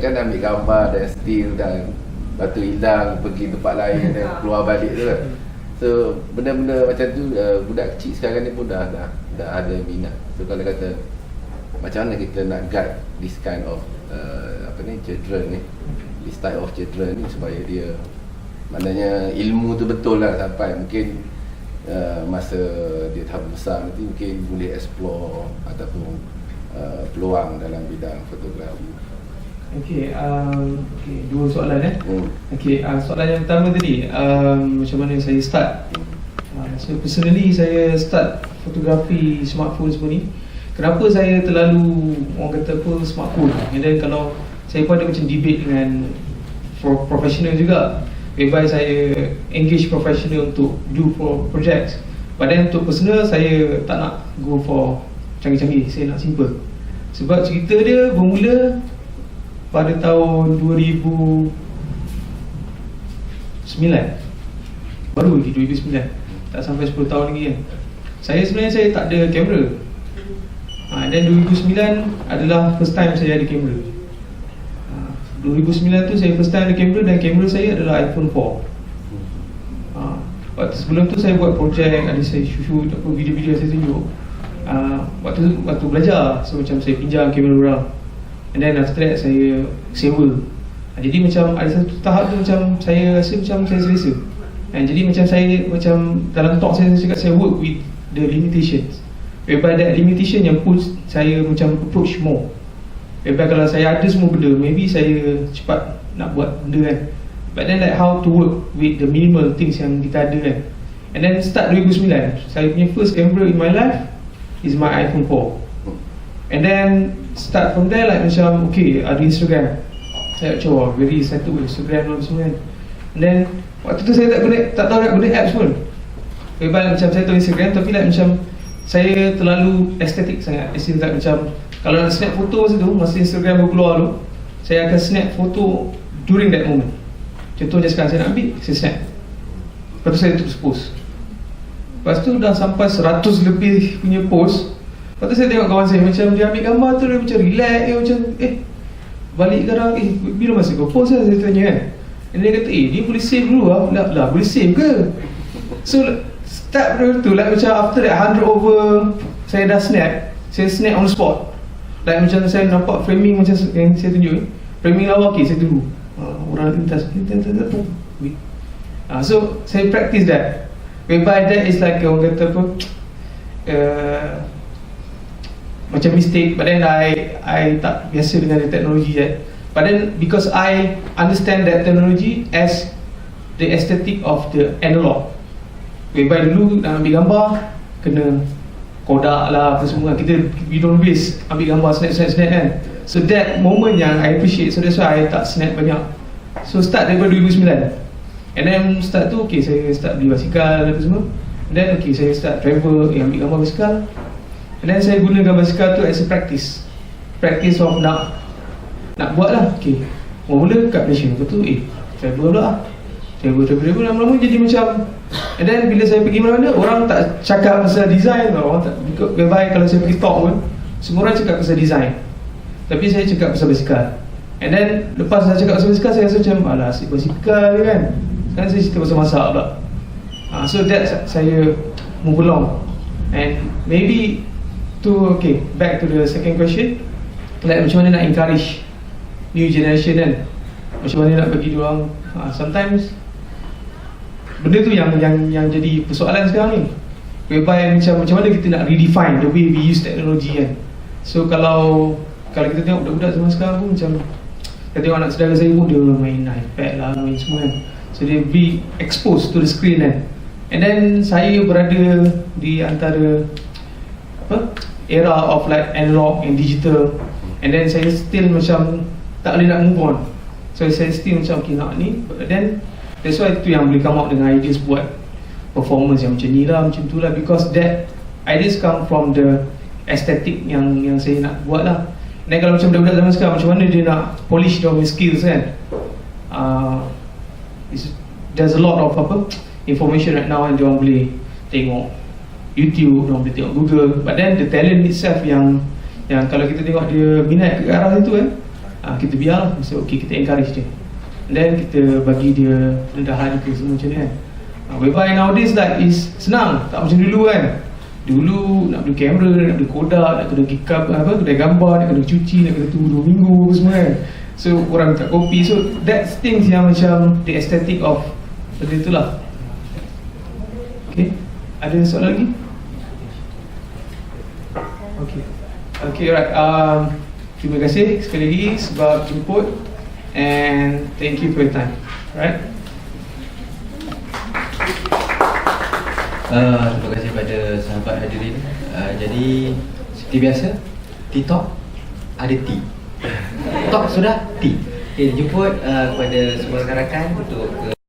Kan ambil gambar dan still dan batu hilang pergi tempat lain dan keluar balik tu kan. So benda-benda macam tu budak kecil sekarang ni pun dah ada minat. So kalau kata macam mana kita nak guide this kind of children ni, this type of children ni, supaya dia maknanya ilmu tu betul lah sampai mungkin masa dia tahap besar nanti mungkin boleh explore ataupun peluang dalam bidang fotografi. Okay, dua soalan Okay, soalan yang pertama tadi, macam mana saya start So personally saya start fotografi smartphone semua ni. Kenapa saya terlalu orang kata apa smartphone? And then kalau saya pun ada macam debate dengan professional juga, whereby saya engage professional untuk do for projects. But then untuk personal saya tak nak go for canggih-canggih, saya nak simple. Sebab cerita dia bermula pada tahun 2009. Baru lagi 2009. Tak sampai 10 tahun lagi kan. Sebenarnya saya tak ada kamera. Dan 2009 adalah first time saya ada kamera. 2009 tu saya first time ada kamera, dan kamera saya adalah iPhone 4. Waktu sebelum tu saya buat projek, ada saya shoot video-video saya tunjuk. Waktu belajar, so macam saya pinjam kamera orang, and then after that saya sewa. Jadi macam ada satu tahap tu macam saya rasa macam saya selesa. Jadi macam saya, macam dalam talk saya cakap saya work with the limitations, whereby that limitation yang push saya macam approach more. Whereby kalau saya ada semua benda, maybe saya cepat nak buat benda kan. But then like how to work with the minimal things yang kita ada kan. And then start 2009, saya punya first camera in my life is my iPhone 4. And then start from there like macam okay, ada Instagram. Saya cakap very excited with Instagram dan semua kan. And then waktu tu saya tak tahu nak guna apps pun. Whereby macam saya tahu Instagram, tapi like macam saya terlalu estetik sangat. Like macam kalau nak snap foto masa Instagram baru keluar tu, saya akan snap foto during that moment. Contohnya sekarang saya nak ambil, saya snap. Lepas tu saya terus post. Lepas tu dah sampai 100 lebih punya post. Lepas tu saya tengok kawan saya macam dia ambil gambar tu, dia macam relax, macam balik sekarang, bila masa kau post lah, saya tanya kan. Dan dia kata, dia boleh save dulu lah, boleh save ke? So start dari tu, like macam after that 100 over, saya dah snap, saya snap on the spot. Like macam saya nampak framing macam yang saya tunjuk, framing lawa, okay, saya tunggu orang lintas. So saya practice that. Whereby that is like orang kata apa, macam mistake. But then I tak biasa dengan teknologi yet. But then because I understand that technology as the aesthetic of the analog. Whereby dulu nak ambil gambar kena Kodak lah apa semua, we don't waste ambil gambar snap kan. So that moment yang I appreciate, so that's why I tak snap banyak. So start daripada 2009. And then start tu okay, saya start beli basikal apa semua. And then okay, saya start travel, ambil gambar basikal. And then saya gunakan basikal tu as a practice of nak buat lah. Okay, mula kat Malaysia, lepas tu travel pula lah. Travel lama-lama jadi macam. And then bila saya pergi mana-mana, orang tak cakap pasal design tau. Orang tak, whereby kalau saya pergi talk pun, semua orang cakap pasal design, tapi saya cakap pasal basikal. And then lepas saya cakap pasal basikal, saya rasa macam alah asyik basikal je kan. Sekarang saya cerita pasal masak pula. So that saya move along. And maybe to, okay, back to the second question, like macam mana nak encourage new generation kan. Macam mana nak bagi diorang, sometimes benda tu yang jadi persoalan sekarang ni. Whereby macam mana kita nak redefine the way we use technology kan. So kalau kita tengok budak-budak zaman sekarang pun macam, kita tengok anak saudara saya pun dia main iPad lah, main semua kan. So they be exposed to the screen kan. And then saya berada di antara era of like analog and digital. And then saya still macam tak boleh nak move on. So saya still macam okay nak ni. But then that's why itu yang boleh come out dengan ideas buat performance yang macam ni lah, macam tu lah. Because that ideas come from the aesthetic yang saya nak buat lah. Dan kalau macam budak-budak zaman sekarang, macam mana dia nak polish dia punya skills kan. There's a lot of information right now, and dia orang boleh tengok YouTube, dia orang boleh tengok Google. But then the talent itself yang kalau kita tengok dia minat ke arah itu kan, kita biar lah, okay, kita encourage dia. And then kita bagi dia rendahan ke semua macam ni kan. Whereby nowadays like is senang, tak macam dulu kan. Dulu nak beli kamera, nak beli Kodak, nak kena gikap kedai gambar, nak kena cuci, nak kena tunggu 2 minggu semua kan. So orang minta kopi. So that's things yang macam the aesthetic of benda tu lah. Okay, ada soalan lagi? Okay, alright. Terima kasih sekali lagi sebab jemput, and thank you for your time. Alright. Terima kasih kepada sahabat hadirin. Jadi seperti biasa, TikTok ada T. Talk sudah T. Okay, jemput kepada semua rakan-rakan untuk